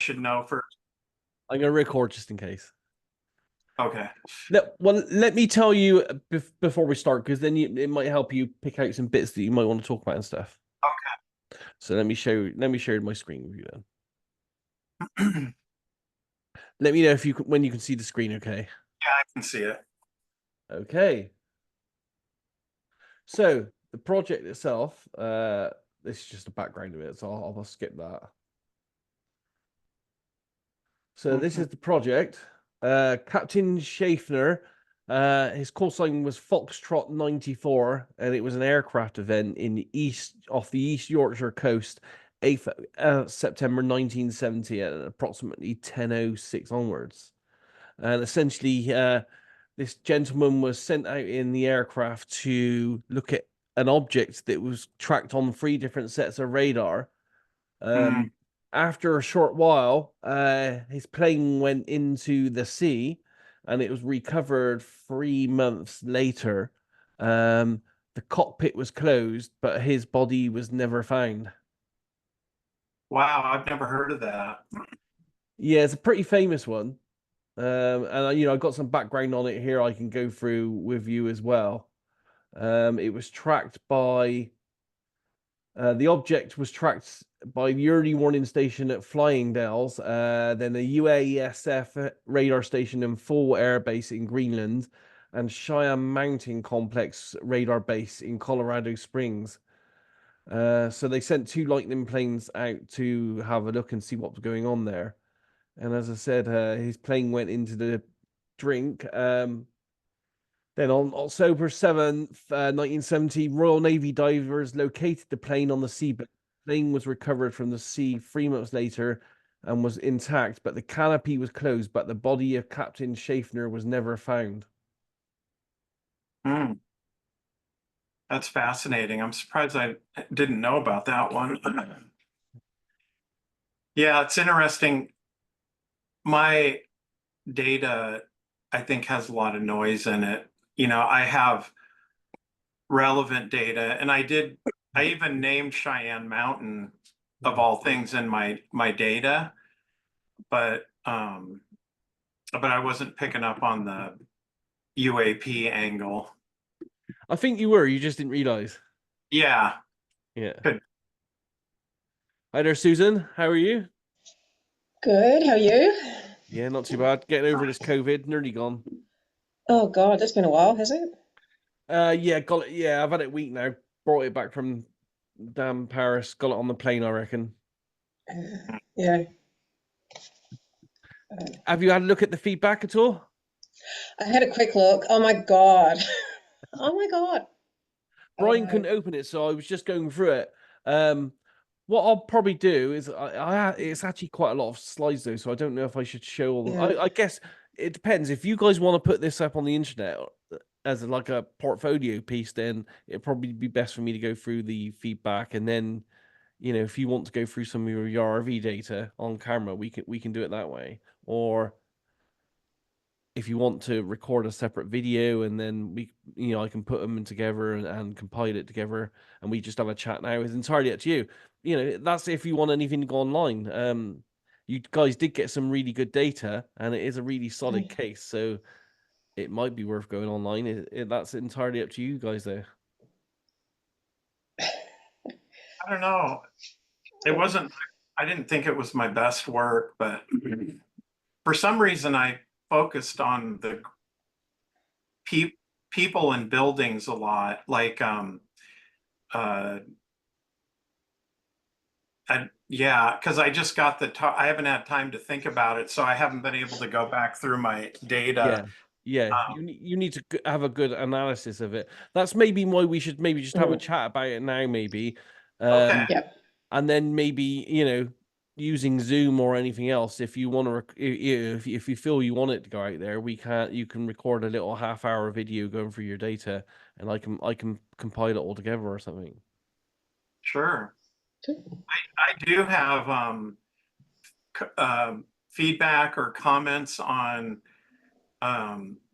should know for? I'm going to record just in case. Okay. Well, let me tell you before we start, because then it might help you pick out some bits that you might want to talk about and stuff. Okay. So let me share my screen with you then. Let me know if when you can see the screen. Okay. Yeah, I can see it. Okay. So the project itself, this is just a background of it, so I'll skip that. So this is the project. Captain Schaffner, his call sign was Foxtrot 94, and it was an aircraft event in the off the East Yorkshire coast, 8th September 1970 at approximately 10:06 onwards. And essentially, this gentleman was sent out in the aircraft to look at an object that was tracked on 3 different sets of radar. Mm. After a short while, his plane went into the sea and it was recovered 3 months later. The cockpit was closed, but his body was never found. Wow, I've never heard of that. Yeah, it's a pretty famous one. And I've got some background on it here I can go through with you as well. It was tracked by the object was tracked by the early warning station at Flying Dells, then a UASF radar station and full air base in Greenland, and Cheyenne Mountain Complex radar base in Colorado Springs. So they sent 2 Lightning planes out to have a look and see what was going on there. And as I said, his plane went into the drink. Then on October 7th, 1970, Royal Navy divers located the plane on the seabed. The plane was recovered from the sea 3 months later and was intact, but the canopy was closed, but the body of Captain Schaffner was never found. Mm. That's fascinating. I'm surprised I didn't know about that one. Yeah, it's interesting. My data, I think, has a lot of noise in it. I have relevant data, and I even named Cheyenne Mountain of all things in my data, but I wasn't picking up on the UAP angle. I think you were, you just didn't realize. Yeah, Yeah. good. Hi there, Susan. How are you? Good. How are you? Yeah, not too bad. Getting over this COVID, nearly gone. Oh God, it's been a while, has it? Yeah, got it. Yeah, I've had it a week now. Brought it back from damn Paris. Got it on the plane, I reckon. Yeah. Have you had a look at the feedback at all? I had a quick look. Oh my God. Oh my God. I Brian know. couldn't open it, so I was just going through it. Um, what I'll probably do is it's actually quite a lot of slides though, so I don't know if I should show all. Yeah. I guess it depends. If you guys want to put this up on the internet as like a portfolio piece, then it'd probably be best for me to go through the feedback, and then if you want to go through some of your RV data on camera, we can do it that way. Or if you want to record a separate video and then I can put them together and compile it together and we just have a chat now, it's entirely up to you. That's if you want anything to go online. You guys did get some really good data and it is a really solid case, so it might be worth going online. That's entirely up to you guys there. I don't know. It wasn't. I didn't think it was my best work, but for some reason I focused on the people and buildings a lot. Like, uh, yeah, because I just got I haven't had time to think about it, so I haven't been able to go back through my Yeah. data. Yeah, Um, you need to have a good analysis of it. That's maybe why we should maybe just have a chat about it now, maybe. okay, Yep. And then maybe using Zoom or anything else, if you want to if you feel you want it to go out there, you can record a little half-hour video going through your data, and I can compile it all together or something. sure. I do have feedback or comments on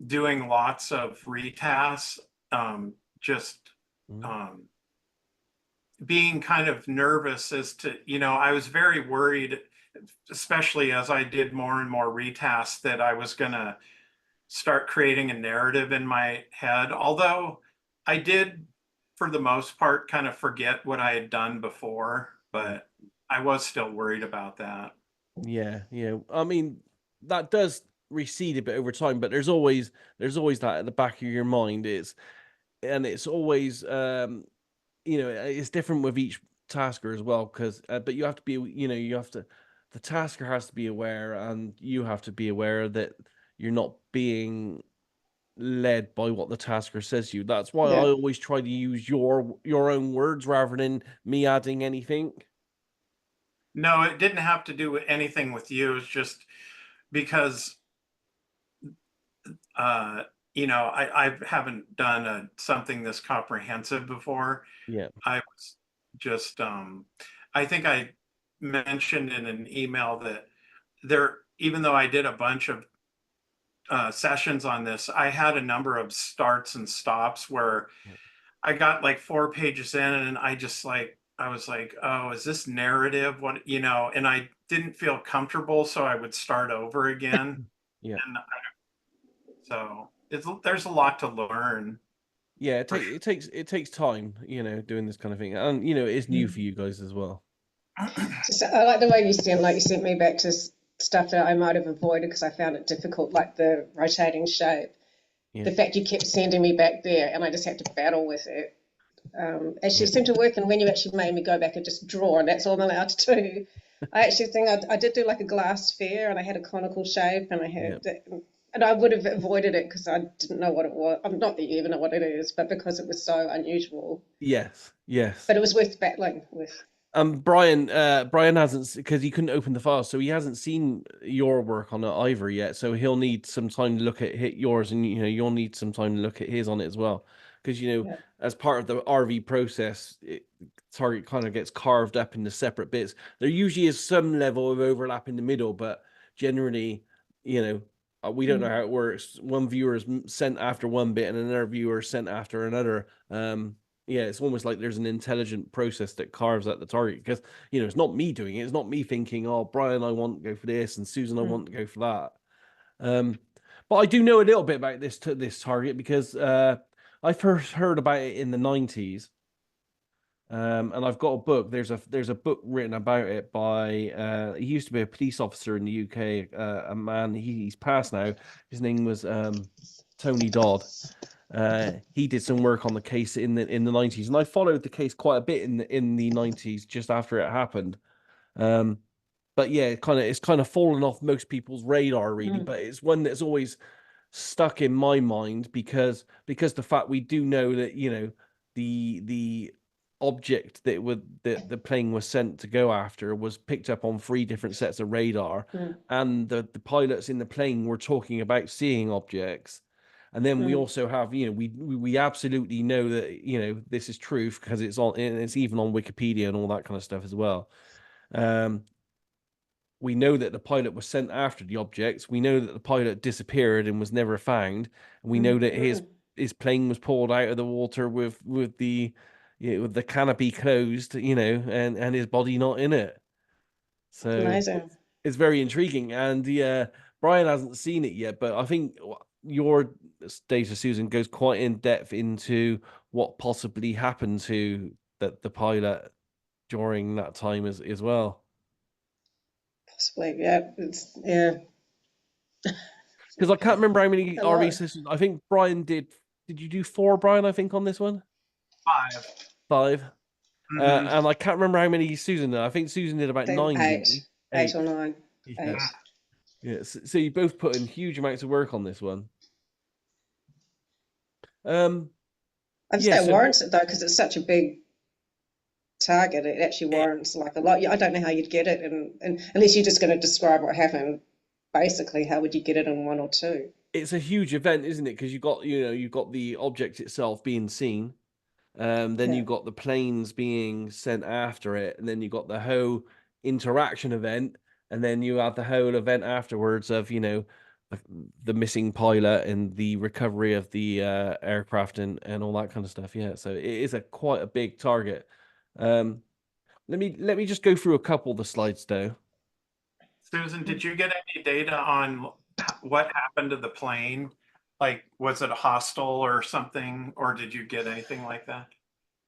doing lots of retasks, just um, being kind of nervous as to, I was very worried especially as I did more and more retasks, that I was going to start creating a narrative in my head. Although I did, for the most part, kind of forget what I had done before, but I was still worried about that. Yeah, yeah. I mean, that does recede a bit over time, but there's always that at the back of your mind. It's always it's different with each tasker as well, because but you have to be, the tasker has to be aware, and you have to be aware that you're not being led by what the tasker says to you. That's why I Yeah. always try to use your own words rather than me adding anything. No, it didn't have to do with anything with you. It's just because uh, I haven't done something this comprehensive before. Yeah. I was just I think I mentioned in an email that even though I did a bunch of sessions on this, I had a number of starts and stops where I got like 4 pages in, and I was like, oh, is this narrative? What, and I didn't feel comfortable, so I would start over again. Yeah. And so there's a lot to learn. Yeah, For it takes time, doing this kind of thing. And it's new for you guys as well. Just, I like the way you sent me back to stuff that I might have avoided because I found it difficult, like the rotating shape. Yeah. The fact you kept sending me back there, and I just had to battle with it. Actually, Yeah. it seemed to work, and when you actually made me go back and just draw, and that's all I'm allowed to do. I actually think I did do like a glass sphere, and I had a conical shape, and and I would have avoided it because I didn't know what it was. Not that you even know what it is, but because it was so unusual. Yes, yes. But it was worth battling with. Brian hasn't, because he couldn't open the file, so he hasn't seen your work on it either yet. So he'll need some time to look at yours, and you'll need some time to look at his on it as well, because Yeah. as part of the RV process, target kind of gets carved up into separate bits. There usually is some level of overlap in the middle, but generally, we don't know how it works. One viewer is sent after one bit, and another viewer is sent after another. Yeah, it's almost like there's an intelligent process that carves out the target, because it's not me doing it. It's not me thinking, oh, Brian, I want to go for this, and Susan, I want to go for that. But I do know a little bit about this target, because I first heard about it in the 90s. And I've got a book. There's a book written about it by he used to be a police officer in the UK, a man, he's passed now. His name was Tony Dodd. He did some work on the case in the 90s, and I followed the case quite a bit in the 90s, just after it happened. But yeah, it's kind of fallen off most people's radar, really. But it's one that's always stuck in my mind, because the fact we do know that the object that the plane was sent to go after was picked up on 3 different sets of radar, and the pilots in the plane were talking about seeing objects. And then we also have, we absolutely know that this is truth, because it's even on Wikipedia and all that kind of stuff as well. We know that the pilot was sent after the objects. We know that the pilot disappeared and was never found. And we know that his plane was pulled out of the water with the with the canopy closed, and his body not in it. So Amazing. it's very intriguing. And Brian hasn't seen it yet, but I think your data, Susan, goes quite in depth into what possibly happened to the pilot during that time as well. Possibly, yeah. Yeah. Because I can't remember how many A lot. RV sessions. I think Brian did. Did you do 4, Brian? I think on this one. 5. 5. Mhm. And I can't remember how many Susan did. I think Susan did about 9, didn't you? 8 or 9. Yeah. 8. Yeah. So you both put in huge amounts of work on this one. Um. I'd Yeah. say it So warrants it though, because it's such a big target. It actually warrants like a lot. I don't know how you'd get it, and unless you're just going to describe what happened, basically, how would you get it in 1 or 2? it's a huge event, isn't it? Because you've got the object itself being seen. Then Yeah. you've got the planes being sent after it, and then you've got the whole interaction event, and then you have the whole event afterwards of the missing pilot and the recovery of the aircraft and all that kind of stuff. Yeah, so it is quite a big target. Let me just go through a couple of the slides though. Susan, did you get any data on what happened to the plane? Like, was it a hostile or something, or did you get anything like that?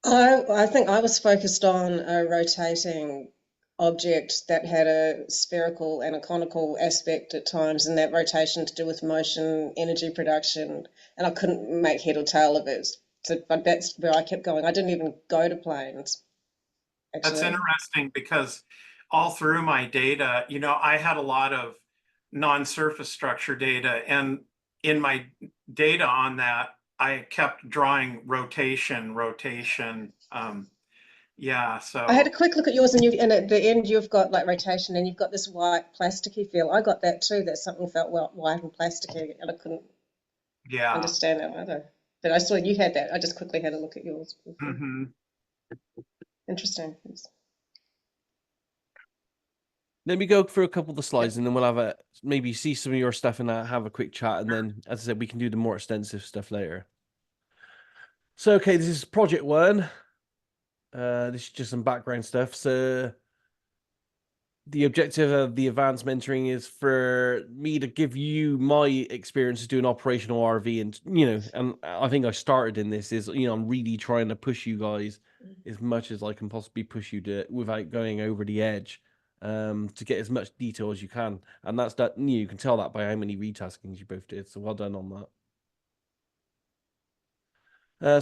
I think I was focused on a rotating object that had a spherical and a conical aspect at times, and that rotation to do with motion, energy production, and I couldn't make head or tail of it. So, but that's where I kept going. I didn't even go to planes, That's actually. interesting because all through my data, you know, I had a lot of non-surface structure data, and in my data on that, I kept drawing rotation. Yeah, I had a so quick look at yours, and and at the end you've got like rotation, and you've got this white plasticky feel. I got that too. That something felt white and plasticky, and I couldn't yeah. understand it either. But I saw you had that. I just quickly had a look at yours. Hmm. Interesting. Let me go through a couple of the slides, Yep. and then we'll have a maybe see some of your stuff and have a quick chat, and then, as I said, we can do the more extensive stuff later. So, okay, this is Project1. This is just some background stuff. So, the objective of the advanced mentoring is for me to give you my experience of doing operational RV, and and I think I started in this is I'm really trying to push you guys as much as I can possibly push you to without going over the edge, to get as much detail as you can, and that's that. You can tell that by how many retaskings you both did. So well done on that.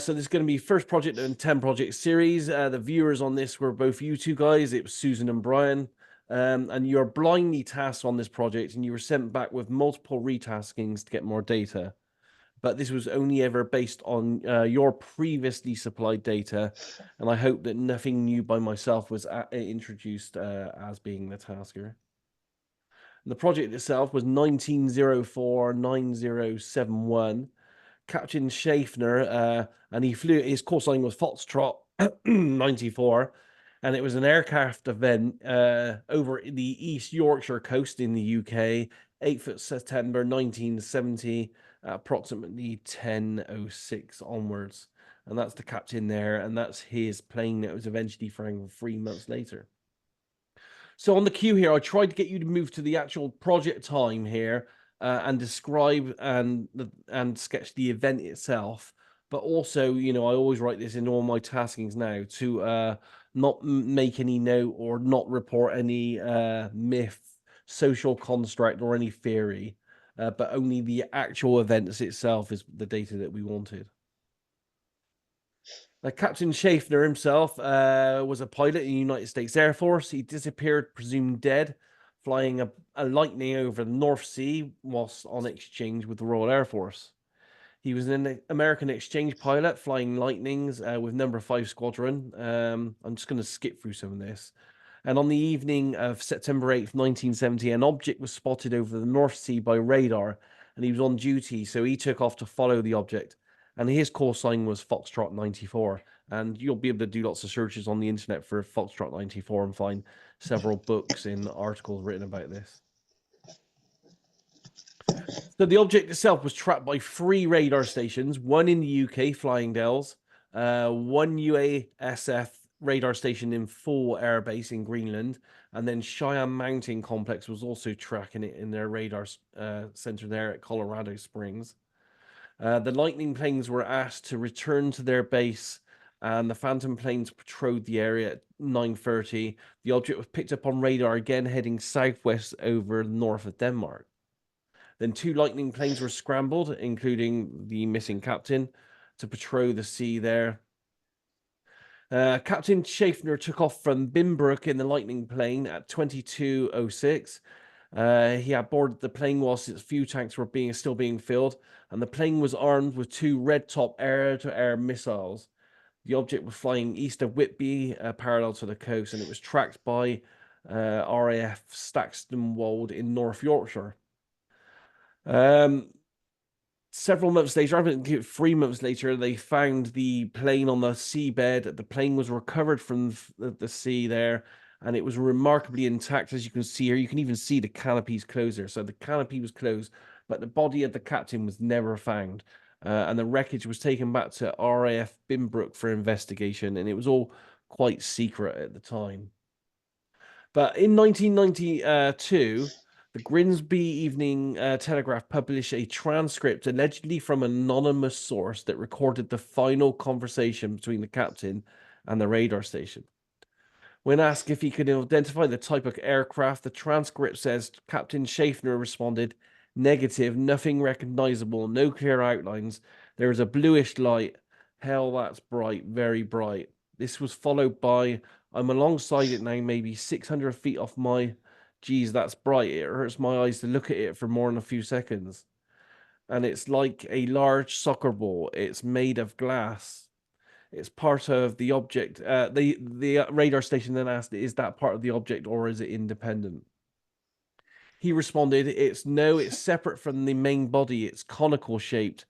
So there's going to be first project and 10 project series. The viewers on this were both you two guys. It was Susan and Brian. And you're blindly tasked on this project, and you were sent back with multiple retaskings to get more data. But this was only ever based on your previously supplied data. And I hope that nothing new by myself was introduced as being the tasker. The project itself was 1904-9071. Captain Schaffner, and he flew. His call sign was Foxtrot 94, and it was an aircraft event over the East Yorkshire coast in the UK, 8th of September 1970, at approximately 10:06 onwards. And that's the captain there, and that's his plane that was eventually found 3 months later. So on the queue here, I tried to get you to move to the actual project time here, and describe and sketch the event itself. But also, I always write this in all my taskings now to not make any note or not report any myth, social construct, or any theory, but only the actual events itself is the data that we wanted. Captain Schaffner himself was a pilot in the United States Air Force. He disappeared, presumed dead, flying a Lightning over the North Sea whilst on exchange with the Royal Air Force. He was an American exchange pilot flying Lightnings with Number 5 Squadron. I'm just going to skip through some of this. And on the evening of September 8th, 1970, an object was spotted over the North Sea by radar, and he was on duty, so he took off to follow the object. And his call sign was Foxtrot 94. And you'll be able to do lots of searches on the internet for Foxtrot 94 and find several books and articles written about this. So the object itself was tracked by 3 radar stations, one in the UK, Flying Dells, one UASF radar station in full airbase in Greenland, and then Cheyenne Mountain Complex was also tracking it in their radar center there at Colorado Springs. The Lightning planes were asked to return to their base, and the Phantom planes patrolled the area at 9:30. The object was picked up on radar again, heading southwest over north of Denmark. Then 2 Lightning planes were scrambled, including the missing captain, to patrol the sea there. Captain Schaffner took off from Bimbrook in the Lightning plane at 22:06. He had boarded the plane whilst its fuel tanks were still being filled, and the plane was armed with 2 red top air-to-air missiles. The object was flying east of Whitby, parallel to the coast, and it was tracked by RAF Stakston in North Yorkshire. Several months later, I think 3 months later, they found the plane on the seabed. The plane was recovered from the sea there, and it was remarkably intact, as you can see here. You can even see the canopies closed there. So the canopy was closed, but the body of the captain was never found. And the wreckage was taken back to RAF Bimbrook for investigation, and it was all quite secret at the time. But in 1992, the Grimsby Evening Telegraph published a transcript allegedly from an anonymous source that recorded the final conversation between the captain and the radar station. When asked if he could identify the type of aircraft, the transcript says Captain Schaffner responded, negative, nothing recognizable, no clear outlines. There is a bluish light. Hell, that's bright, very bright. This was followed by, I'm alongside it now, maybe 600 feet off my... Geez, that's bright. It hurts my eyes to look at it for more than a few seconds. And it's like a large soccer ball. It's made of glass. It's part of the object. The radar station then asked, is that part of the object or is it independent? He responded, it's separate from the main body. It's conical shaped.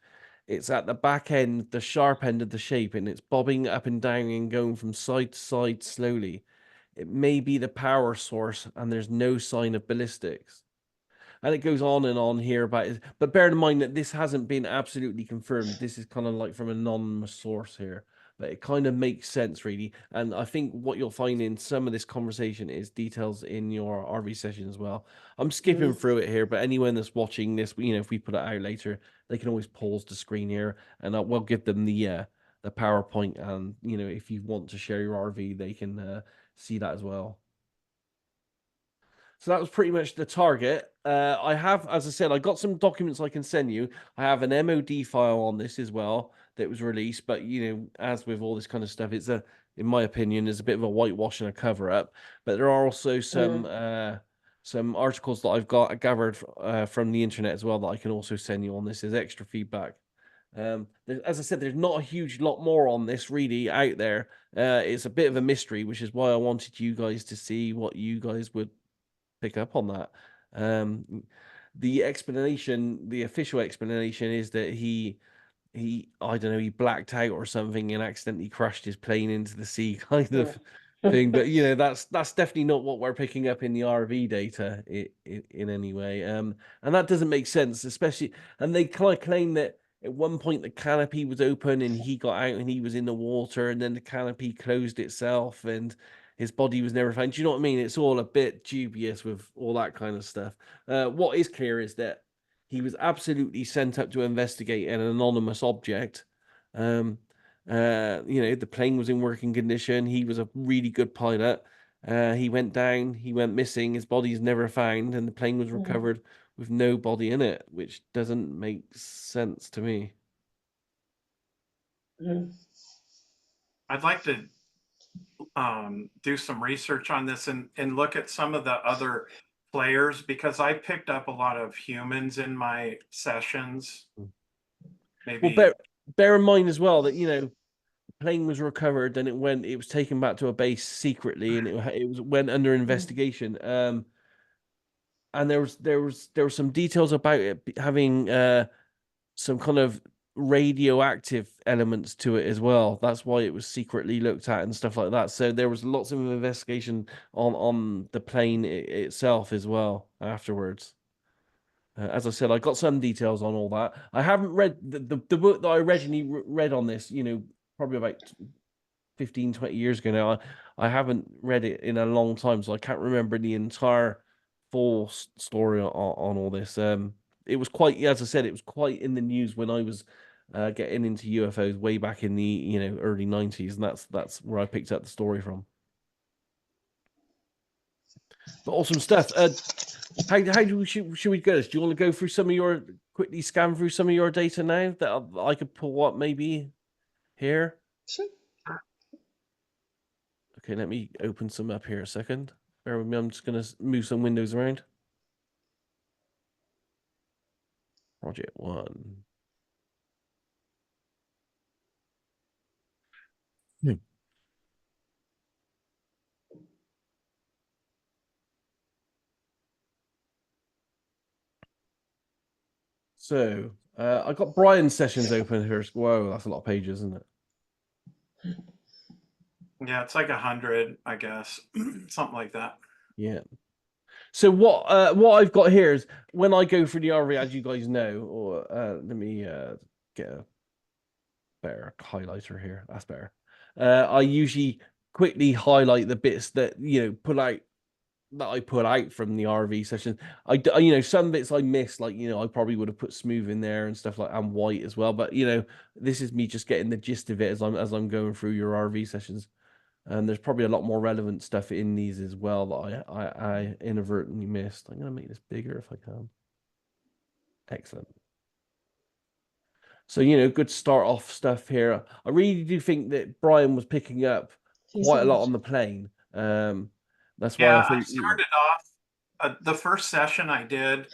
It's at the back end, the sharp end of the shape, and it's bobbing up and down and going from side to side slowly. It may be the power source, and there's no sign of ballistics. And it goes on and on here about it. But bear in mind that this hasn't been absolutely confirmed. This is kind of like from an anonymous source here. But it kind of makes sense, really. And I think what you'll find in some of this conversation is details in your RV session as well. I'm skipping through it here, but anyone that's watching this, if we put it out later, they can always pause the screen here, and we'll give them the PowerPoint. And, if you want to share your RV, they can see that as well. So that was pretty much the target. I have, as I said, I got some documents I can send you. I have an MOD file on this as well that was released. But, as with all this kind of stuff, it's in my opinion, is a bit of a whitewash and a cover up. But there are also some articles that I've gathered from the internet as well that I can also send you on this as extra feedback. As I said, there's not a huge lot more on this really out there. It's a bit of a mystery, which is why I wanted you guys to see what you guys would pick up on that. The explanation, the official explanation, is that he I don't know, he blacked out or something and accidentally crashed his plane into the sea, kind of thing. But that's definitely not what we're picking up in the RV data in any way. And that doesn't make sense, especially. And they kind of claim that at one point the canopy was open and he got out and he was in the water, and then the canopy closed itself and his body was never found. Do you know what I mean? It's all a bit dubious with all that kind of stuff. What is clear is that he was absolutely sent up to investigate an anonymous object. The plane was in working condition. He was a really good pilot. He went down, he went missing, his body is never found, and the plane was recovered with no body in it, which doesn't make sense to me. I'd like to do some research on this and look at some of the other players, because I picked up a lot of humans in my sessions. Maybe. Well, bear in mind as well that the plane was recovered, and it was taken back to a base secretly, and it went under investigation. And there were some details about it having some kind of radioactive elements to it as well. That's why it was secretly looked at and stuff like that. So there was lots of investigation on the plane itself as well afterwards. As I said, I got some details on all that. I haven't read the book that I originally read on this, probably about 15, 20 years ago now. I haven't read it in a long time, so I can't remember the entire full story on all this. It was quite, as I said, it was quite in the news when I was getting into UFOs way back in the early 90s, and that's where I picked up the story from. But awesome stuff. Should we go? Do you want to go through quickly scan through some of your data now that I could pull up maybe here? Sure. Okay, let me open some up here a second. Bear with me, I'm just going to move some windows around. Project1. So, I got Brian's sessions open here. Whoa, that's a lot of pages, isn't it? Yeah, it's like 100, I guess, something like that. Yeah. So what I've got here is when I go through the RV, as you guys know, or let me get a better highlighter here. That's better. I usually quickly highlight the bits that pull out that I put out from the RV session. Some bits I missed, like, I probably would have put smooth in there and stuff like, and white as well. But this is me just getting the gist of it as I'm going through your RV sessions. And there's probably a lot more relevant stuff in these as well that I inadvertently missed. I'm gonna make this bigger if I can. Excellent. So, good start off stuff here. I really do think that Brian was picking up quite a lot on the plane. That's why I I think started off the first session I did.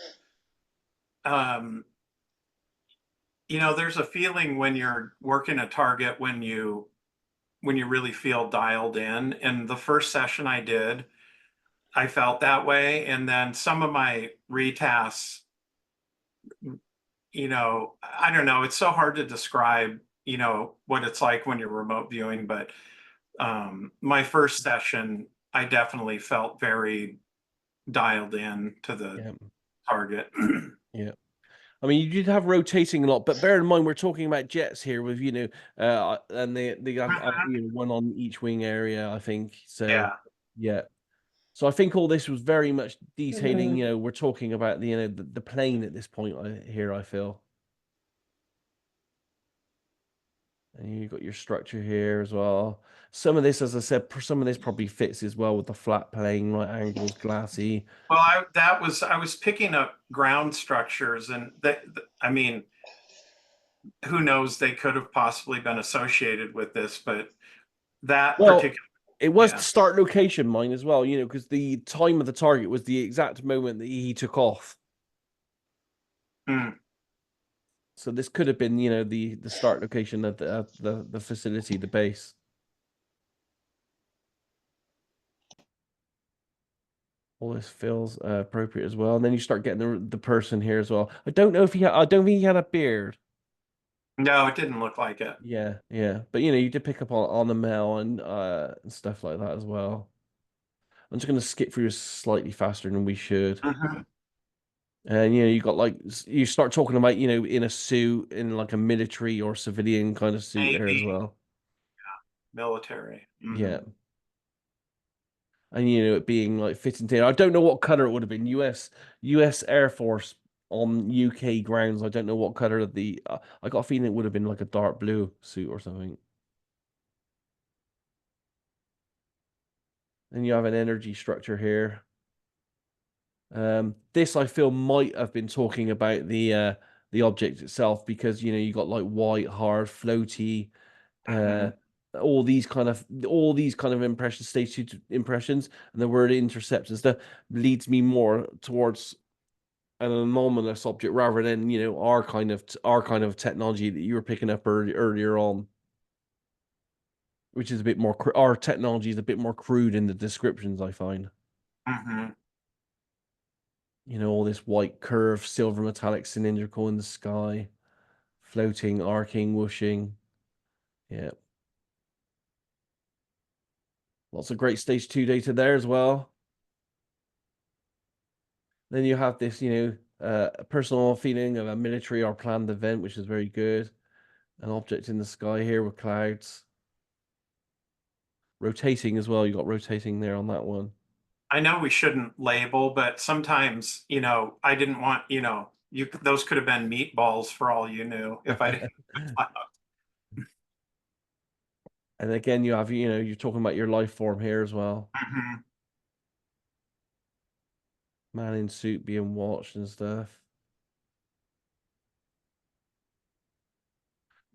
There's a feeling when you're working a target when you really feel dialed in. And the first session I did, I felt that way. And then some of my retasks, I don't know, it's so hard to describe, what it's like when you're remote viewing. But my first session, I definitely felt very dialed in to the target. Yeah. I mean, you did have rotating a lot, but bear in mind we're talking about jets here with and they have one on each wing area, I think. So yeah. So I think all this was very much detailing. We're talking about the plane at this point. I feel, and you've got your structure here as well. Some of this, as I said, some of this probably fits as well with the flat plane, right angles, glassy. Well, I was picking up ground structures, and I mean, who knows, they could have possibly been associated with this, but that particular, it was the start location, mine as well, because the time of the target was the exact moment that he took off. So this could have been, the start location of the facility, the base. All this feels appropriate as well, and then you start getting the person here as well. I don't know if I don't think he had a beard. No, it didn't look like it. Yeah, but you did pick up on the male and stuff like that as well. I'm just gonna skip through slightly faster than we should. And you got you start talking about in a suit, in like a military or civilian kind of suit there as well. Military. Yeah. And it being like fitting in. I don't know what color it would have been. US Air Force on UK grounds. I don't know what color I got a feeling it would have been like a dark blue suit or something. Then you have an energy structure here. This I feel might have been talking about the object itself, because you got like white, hard, floaty, all these kind of impressions, stage 2 impressions, and the word intercept and stuff leads me more towards an anomalous object rather than our kind of technology that you were picking up earlier on, which is a bit more our technology is a bit more crude in the descriptions, I find. All this white curve, silver metallic cylindrical in the sky, floating, arcing, whooshing. Yeah. Lots of great stage 2 data there as well. Then you have this, a personal feeling of a military or planned event, which is very good. An object in the sky here with clouds. Rotating as well. You got rotating there on that one. I know we shouldn't label, but sometimes, I didn't want, those could have been meatballs for all you knew if I didn't. And again, you have, you're talking about your life form here as well. Man in suit being watched and stuff.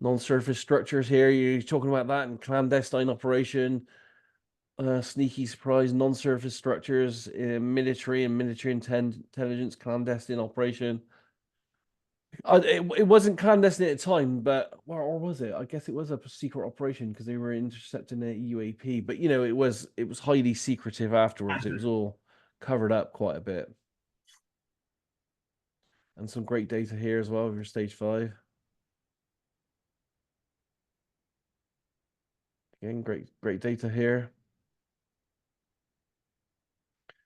Non-surface structures here. You're talking about that in clandestine operation. Sneaky surprise, non-surface structures in military and military intelligence clandestine operation. It wasn't clandestine at the time, but or was it? I guess it was a secret operation because they were intercepting a UAP. But it was highly secretive afterwards. It was all covered up quite a bit. And some great data here as well with your stage 5. Again, great data here.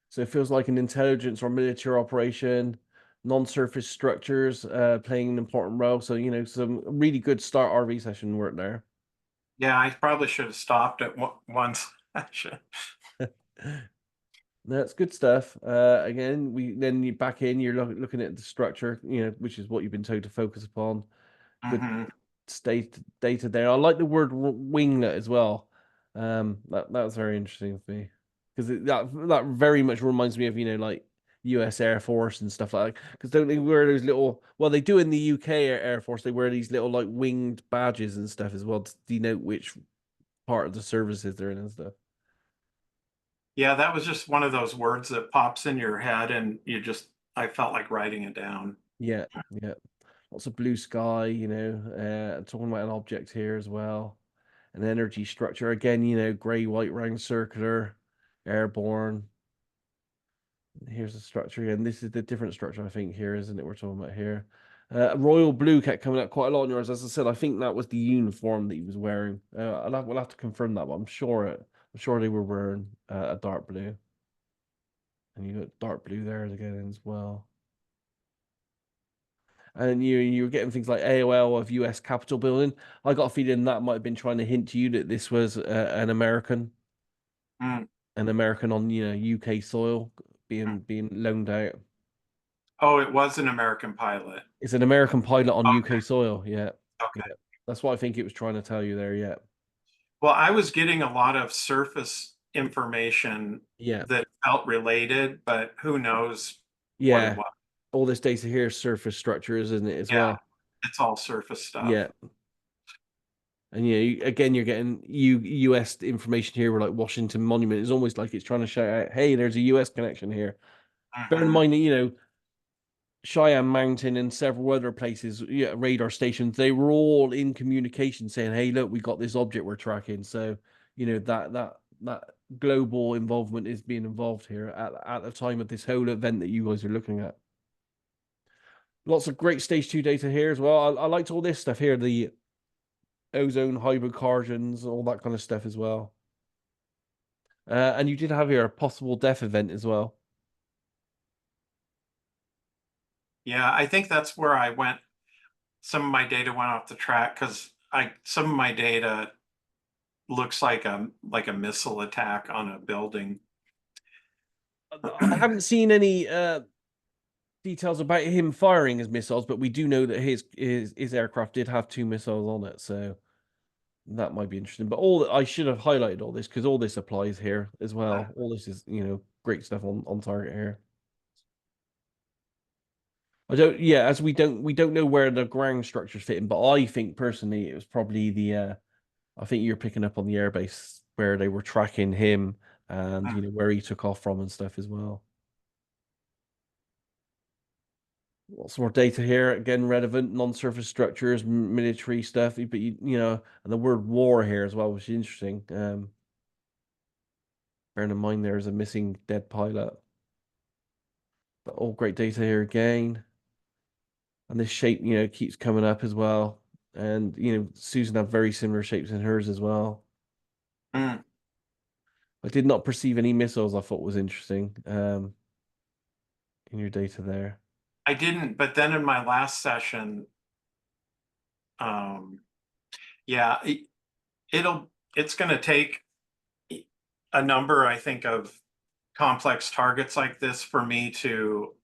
So it feels like an intelligence or military operation, non-surface structures playing an important role. So, some really good start RV session work there. Yeah, I probably should have stopped at one session. That's good stuff. Again, you back in, you're looking at the structure, which is what you've been told to focus upon. Good data there. I like the word winglet as well. That's very interesting for me, because that very much reminds me of like US Air Force and stuff like that. Because don't they wear those little? Well, they do in the UK Air Force. They wear these little like winged badges and stuff as well to denote which part of the services they're in and stuff. Yeah, that was just one of those words that pops in your head, and I felt like writing it down. Yeah, yeah. Lots of blue sky, talking about an object here as well. An energy structure. Again, gray, white, round, circular, airborne. Here's the structure again. This is the different structure, I think, here, isn't it? We're talking about here. Royal blue kept coming up quite a lot on yours. As I said, I think that was the uniform that he was wearing. We'll have to confirm that, but I'm sure they were wearing a dark blue. And you got dark blue there again as well. And you were getting things like AOL of US Capitol building. I got a feeling that might have been trying to hint to you that this was an American on UK soil being loaned out. Oh, it was an American pilot. It's an American pilot on UK soil. Yeah. Okay. Yeah. That's what I think it was trying to tell you there. Yeah. Well, I was getting a lot of surface information Yeah. that felt related, but who knows what Yeah. it was. All this data here is surface structures, isn't it, as well? It's all surface stuff. Yeah. And again, you're getting US information here. We're like Washington Monument. It's almost like it's trying to shout out, "Hey, there's a US connection here." Bear in mind that Cheyenne Mountain and several other places, radar stations, they were all in communication saying, "Hey, look, we got this object we're tracking." So that global involvement is being involved here at the time of this whole event that you guys are looking at. Lots of great stage 2 data here as well. I liked all this stuff here, the ozone hydrocarbons, all that kind of stuff as well. And you did have here a possible death event as well. Yeah, I think that's where I went. Some of my data went off the track because some of my data looks like a missile attack on a building. I haven't seen any details about him firing his missiles, but we do know that his aircraft did have 2 missiles on it, so that might be interesting. But I should have highlighted all this because all this applies here as well. All this is great stuff on target here. As we don't know where the ground structures fit in, but I think personally it was probably I think you're picking up on the airbase where they were tracking him and where he took off from and stuff as well. Lots more data here, again, relevant, non-surface structures, military stuff, but and the word war here as well, which is interesting. Bearing in mind there's a missing dead pilot. But all great data here again. And this shape, keeps coming up as well. And Susan had very similar shapes in hers as well. I did not perceive any missiles. I thought was interesting in your data there. I didn't, but then in my last session, it's going to take a number, I think, of complex targets like this for me to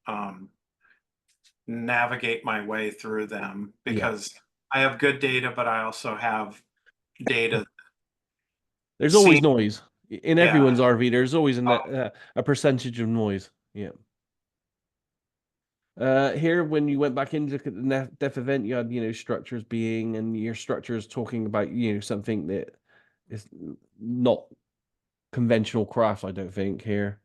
navigate my way through them, because I have good data, but I also have data. There's always noise in everyone's RV. There's always a percentage of noise. Yeah. Here, when you went back in to look at the death event, you had structures being, and your structures talking about something that is not conventional craft. I don't think here.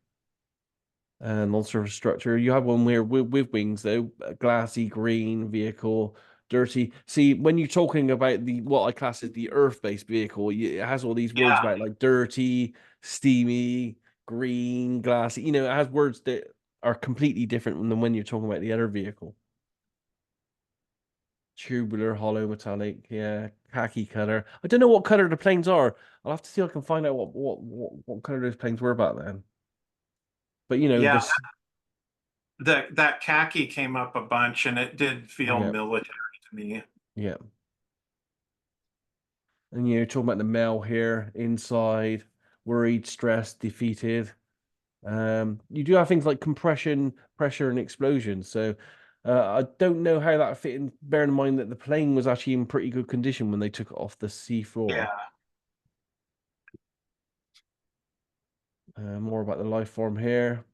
Non-surface structure. You have one where with wings though, a glassy green vehicle, dirty. See, when you're talking about what I class as the Earth-based vehicle, it has all these words about like dirty, steamy, green, glassy. It has words that are completely different than when you're talking about the other vehicle. Tubular, hollow, metallic, khaki color. I don't know what color the planes are. I'll have to see if I can find out what color those planes were back then. But that khaki came up a bunch, and it did feel military to me. Yeah. And talking about the male here, inside, worried, stressed, defeated. You do have things like compression, pressure, and explosion. So I don't know how that fit in, bearing in mind that the plane was actually in pretty good condition when they took it off the sea floor. More about the life form here.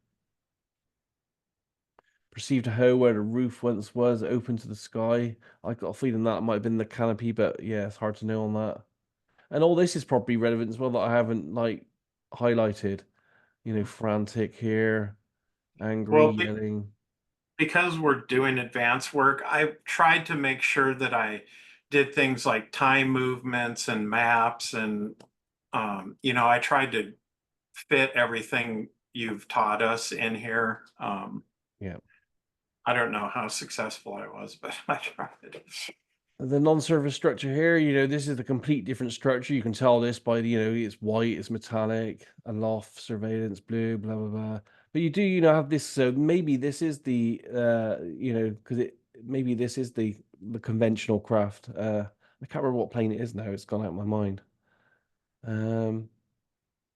Perceived a hole where the roof once was, open to the sky. I got a feeling that might have been the canopy, but yeah, it's hard to know on that. And all this is probably relevant as well that I haven't like highlighted. You know, frantic here, angry, Well, yelling. because we're doing advanced work, I tried to make sure that I did things like time movements and maps, and you know, I tried to fit everything you've taught us in here. Yeah. I don't know how successful I was, but I tried. The non-surface structure here, you know, this is the complete different structure. You can tell this by the, you know, it's white, it's metallic, aloft, surveillance, blue, blah, blah, blah. But you do, you know, have this, so maybe this is the, you know, because maybe this is the conventional craft. I can't remember what plane it is now. It's gone out of my mind.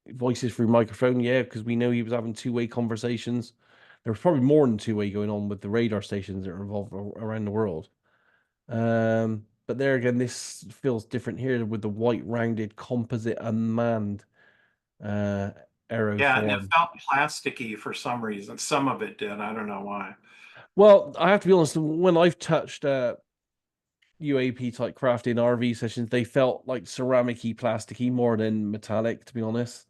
Voices through microphone, yeah, because we know he was having two-way conversations. There was probably more than two-way going on with the radar stations that are involved around the world. But there again, this feels different here with the white rounded composite unmanned Yeah, and it aeroform. felt plasticky for some reason. Some of it did. I don't know why. Well, I have to be honest, when I've touched UAP type craft in RV sessions, they felt like ceramic-y, plasticky more than metallic, to be honest.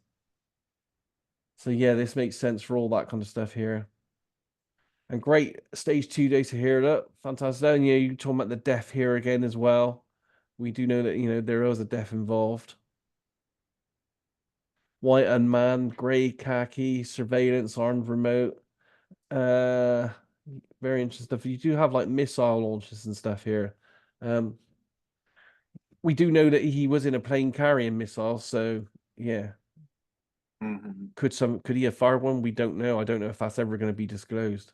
So yeah, this makes sense for all that kind of stuff here. And great stage 2 data here. Look, fantastic. And yeah, you talking about the def here again as well. We do know that, you know, there is a def involved. White unmanned, grey khaki, surveillance, armed remote. Very interesting stuff. You do have like missile launches and stuff here. We do know that he was in a plane carrying missiles, so yeah. Could he have fired one? We don't know. I don't know if that's ever going to be disclosed.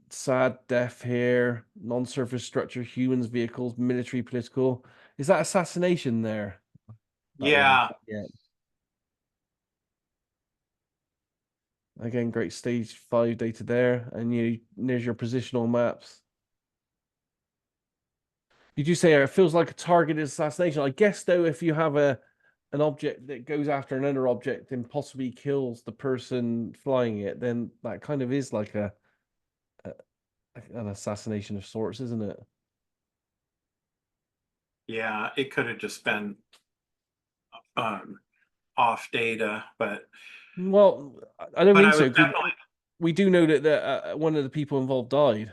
Sad death here, non-surface structure, humans, vehicles, military, political. Is that assassination there? That Yeah. one. Yeah. Again, great stage 5 data there, and there's your positional maps. Did you say it feels like a targeted assassination? I guess though, if you have an object that goes after another object and possibly kills the person flying it, then that kind of is like an assassination of sorts, isn't it? Yeah, it could have just been off data, but Well, I don't think I was so. definitely We do know that one of the people involved died.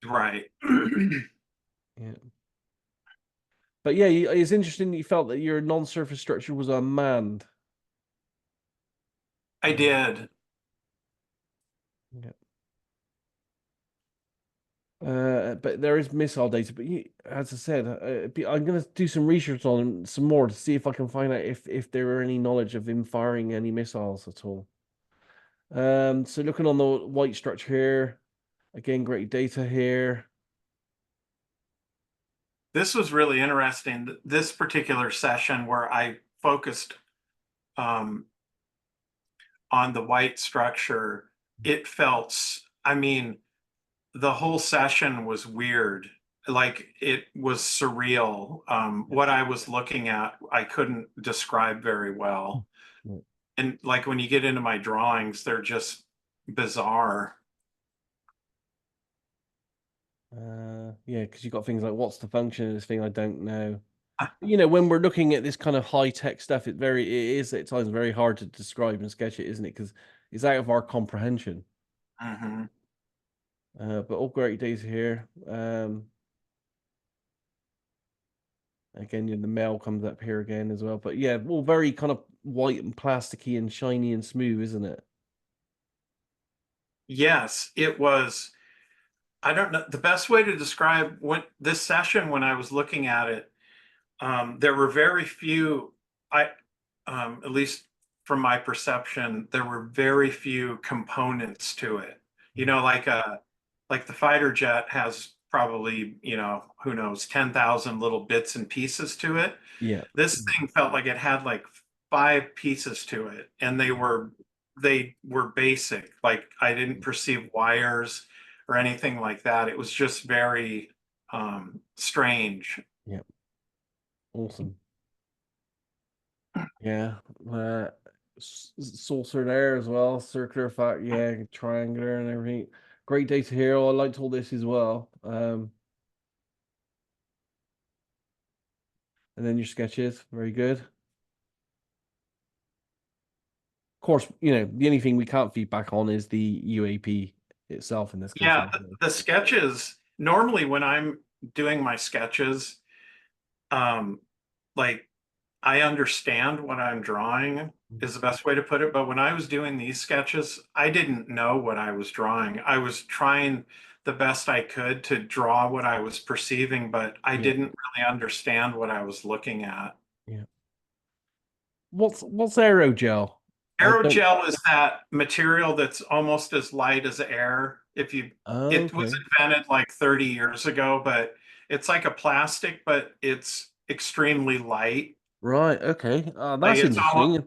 right. Yeah. But yeah, it's interesting that you felt that your non-surface structure was unmanned. I did. Yeah. But there is missile data. But as I said, I'm going to do some research on him some more to see if I can find out if there are any knowledge of him firing any missiles at all. So looking on the white structure here, again, great data here. This was really interesting. This particular session where I focused on the white structure, it felt, I mean, the whole session was weird. Like it was surreal. What I was looking at, I couldn't describe very well. And like when you get into my drawings, they're just bizarre. Yeah, because you've got things like what's the function of this thing? I don't know. You know, when we're looking at this kind of high tech stuff, it is at times very hard to describe and sketch it, isn't it? Because it's out of our comprehension. But all great days here. Again, the mail comes up here again as well. But yeah, all very kind of white and plasticky and shiny and smooth, isn't it? Yes, it was. I don't know the best way to describe what this session when I was looking at it. There were very few. At least from my perception, there were very few components to it. You know, like the fighter jet has probably, you know, who knows, 10,000 little bits and pieces to it. Yeah. This thing felt like it had like 5 pieces to it, and they were basic. Like I didn't perceive wires or anything like that. It was just very strange. Yeah. Awesome. Yeah. Saucer there as well. Circular fact, yeah, triangular and everything. Great data here. I liked all this as well. And then your sketches, very good. Of course, you know, the only thing we can't feedback on is the UAP itself in this case. Yeah, the sketches, normally when I'm doing my sketches, like I understand what I'm drawing is the best way to put it. But when I was doing these sketches, I didn't know what I was drawing. I was trying the best I could to draw what I was perceiving, but I didn't really understand what I was looking at. Yeah. What's aerogel? Aerogel is that material that's almost as light as air. It was invented like 30 years ago, but it's like a plastic, but it's extremely light. Right. Okay. That's Like it's interesting.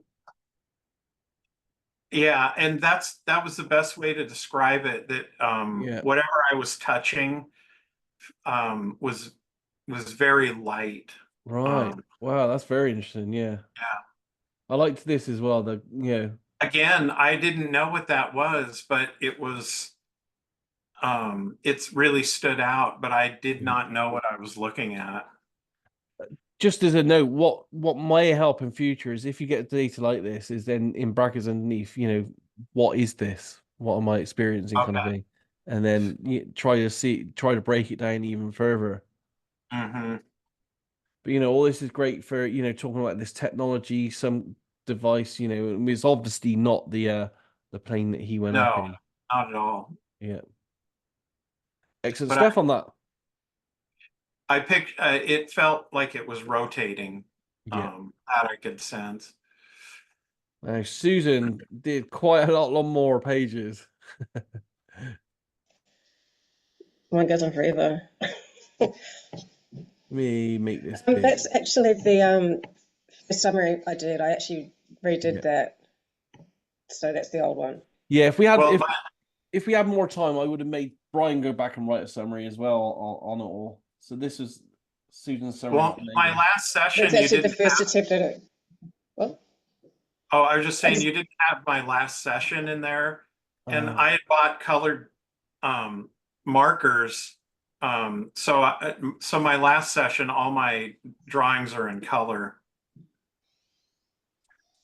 Yeah, and that was the best way to describe it. That whatever I was touching was very light. Right. Wow, that's very interesting. Yeah. Yeah. I liked this as well. Again, I didn't know what that was, but it was it's really stood out, but I did not know what I was looking at. Just as a note, what may help in future is if you get data like this, is then in brackets underneath, you know, what is this? What am I experiencing, kind of thing, and then you try to break it down even further. But you know, all this is great for, you know, talking about this technology, some device, you know, it's obviously not the plane that he went up in. Not at all. Yeah. Excellent stuff on that. I picked it felt like it was rotating. Yeah. That I could sense. Now, Susan did quite a lot more pages. Mine goes on forever. Let me make this big. That's actually the summary I did. I actually redid that. So that's the old one. Yeah, if we had more time, I would have made Brian go back and write a summary as well on it all. So this is Susan's summary. Well, my last session, it's actually the first attempt at it. What? Oh, I was just saying you didn't have my last session in there, and I had bought colored markers. So my last session, all my drawings are in color.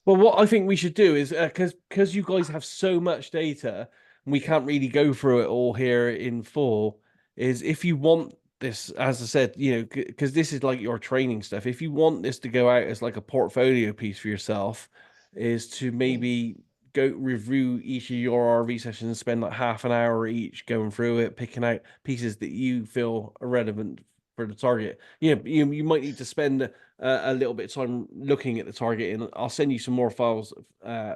Well, what I think we should do is because you guys have so much data and we can't really go through it all here in full, is if you want this, as I said, you know, because this is like your training stuff, if you want this to go out as like a portfolio piece for yourself, is to maybe go review each of your RV sessions and spend like half an hour each going through it, picking out pieces that you feel are relevant for the target. You might need to spend a little bit of time looking at the target, and I'll send you some more files,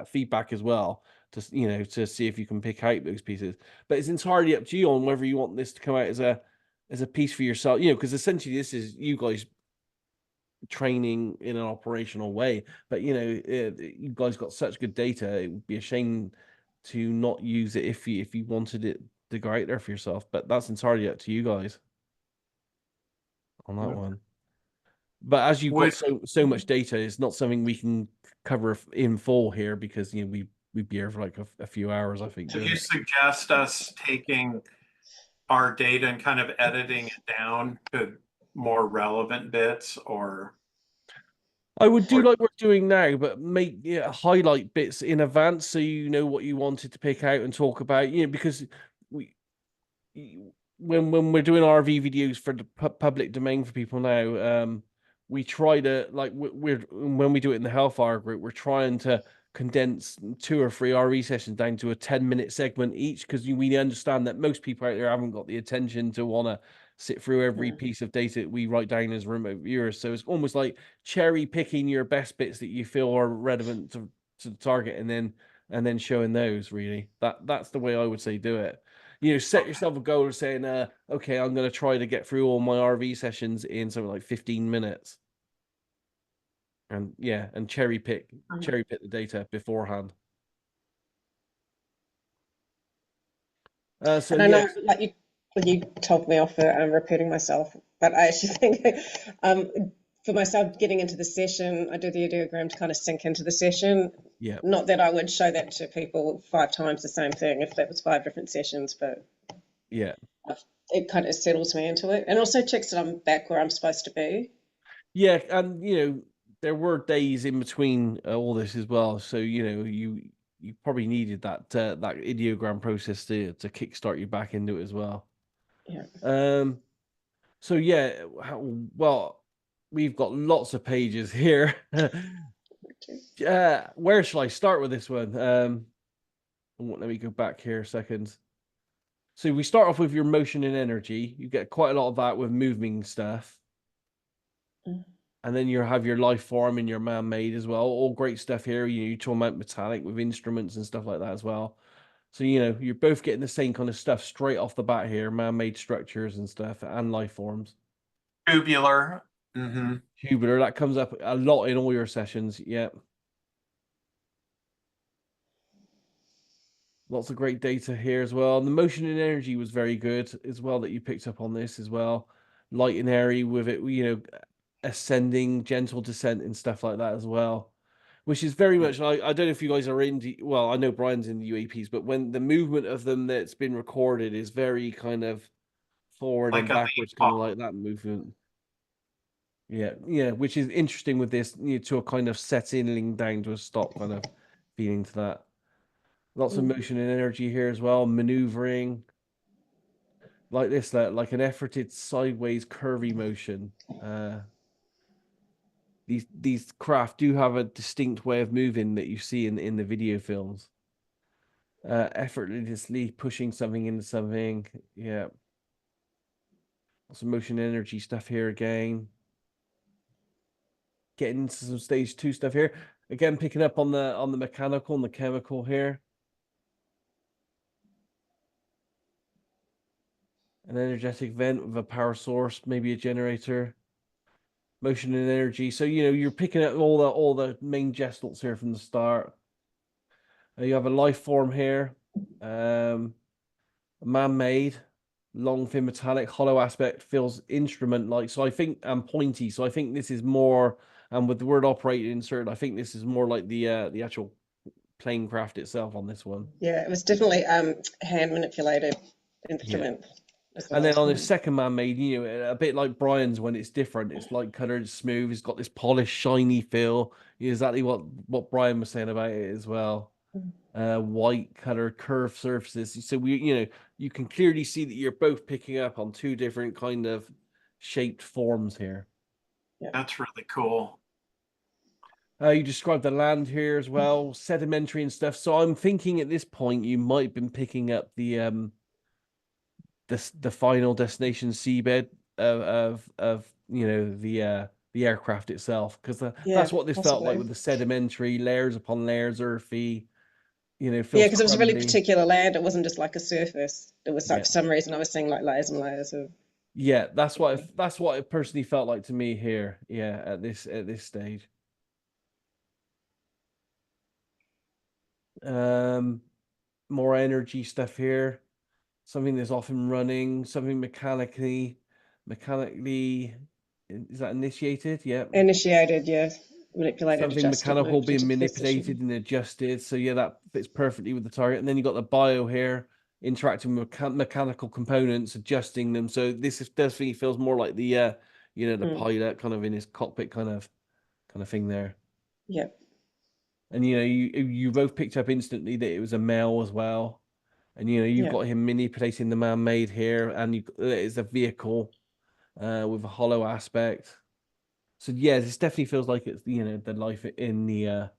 feedback as well, to see if you can pick out those pieces. But it's entirely up to you on whether you want this to come out as a piece for yourself, because essentially this is you guys training in an operational way. But you guys got such good data, it would be a shame to not use it if you wanted it to go out there for yourself. But that's entirely up to you guys on that one. But as you've got so much data, it's not something we can cover in full here, because we'd be here for like a few hours, I think. Do you suggest us taking our data and kind of editing it down to more relevant bits, or? I would do like we're doing now, but make highlight bits in advance so you know what you wanted to pick out and talk about. Because when we're doing RV videos for the public domain for people now, we try to, like, when we do it in the Hellfire group, we're trying to condense 2 or 3 RV sessions down to a 10-minute segment each, because we understand that most people out there haven't got the attention to want to sit through every piece of data that we write down as remote viewers. So it's almost like cherry picking your best bits that you feel are relevant to the target, and then showing those. Really, that's the way I would say do it. Set yourself a goal of saying, okay, I'm going to try to get through all my RV sessions in something like 15 minutes. and cherry pick the data beforehand. So And I know, like you told me off for repeating myself, but I actually think for myself getting into the session, I do the ideogram to kind of sink into the session. Yeah. Not that I would show that to people 5 times the same thing if that was 5 different sessions, but yeah, it kind of settles me into it, and also checks that I'm back where I'm supposed to be. yeah, and there were days in between all this as well, so you probably needed that ideogram process to kickstart you back into it as well. Yeah. So yeah, well, we've got lots of pages here. Where shall I start with this one? Let me go back here a second. So we start off with your motion and energy. You get quite a lot of that with moving stuff. And then you have your life form and your man-made as well. All great stuff here. You talk about metallic with instruments and stuff like that as well. So, you're both getting the same kind of stuff straight off the bat here, man-made structures and stuff and life forms. Tubular. Tubular, that comes up a lot in all your sessions. Yeah. Lots of great data here as well. And the motion and energy was very good as well that you picked up on this as well. Light and airy with it, ascending, gentle descent and stuff like that as well. Which is very much like, I don't know if you guys are into, well, I know Brian's in the UAPs, but when the movement of them that's been recorded is very kind of forward Like and a backwards, kind of like that movement. Yeah, which is interesting with this, to a kind of settling down to a stop kind of feeling to that. Lots of motion and energy here as well, maneuvering like this, like an efforted sideways curvy motion. These craft do have a distinct way of moving that you see in the video films. Effortlessly pushing something into something. Yeah. Lots of motion energy stuff here again. Getting into some stage 2 stuff here. Again, picking up on the mechanical and the chemical here. An energetic vent with a power source, maybe a generator. Motion and energy. So you're picking up all the main gestalt here from the start. You have a life form here, man-made, long thin metallic, hollow aspect, feels instrument-like. So I think and pointy. So I think this is more, and with the word operator inserted, I think this is more like the actual plane craft itself on this one. Yeah, it was definitely hand manipulated instrument. Yeah. And then on his second man-made, a bit like Brian's when it's different. It's like colored, smooth. It's got this polished, shiny feel. Exactly what Brian was saying about it as well. White colored, curved surfaces. So you can clearly see that you're both picking up on 2 different kind of shaped forms here. Yeah. That's really cool. You described the land here as well, sedimentary and stuff. So I'm thinking at this point you might have been picking up the final destination seabed of the aircraft itself, because that's what this felt like with the sedimentary layers upon layers, earthy. Feels because it was a really crumbly. particular land. It wasn't just like a surface. It was like for some reason I was seeing like layers and layers of. Yeah, that's what it personally felt like to me here. Yeah, at this stage. More energy stuff here. Something that's often running. Something mechanically. Is that initiated? Yeah. Initiated, yeah. Manipulated, Something adjusted, mechanical moved being into manipulated position. and adjusted. So yeah, that fits perfectly with the target. And then you got the bio here, interacting with mechanical components, adjusting them. So this definitely feels more like the the pilot kind of in his cockpit kind of thing there. Yeah. And you both picked up instantly that it was a male as well. And you've got him manipulating the man-made here, and it's a vehicle with a hollow aspect. So yeah, this definitely feels like it's the life in the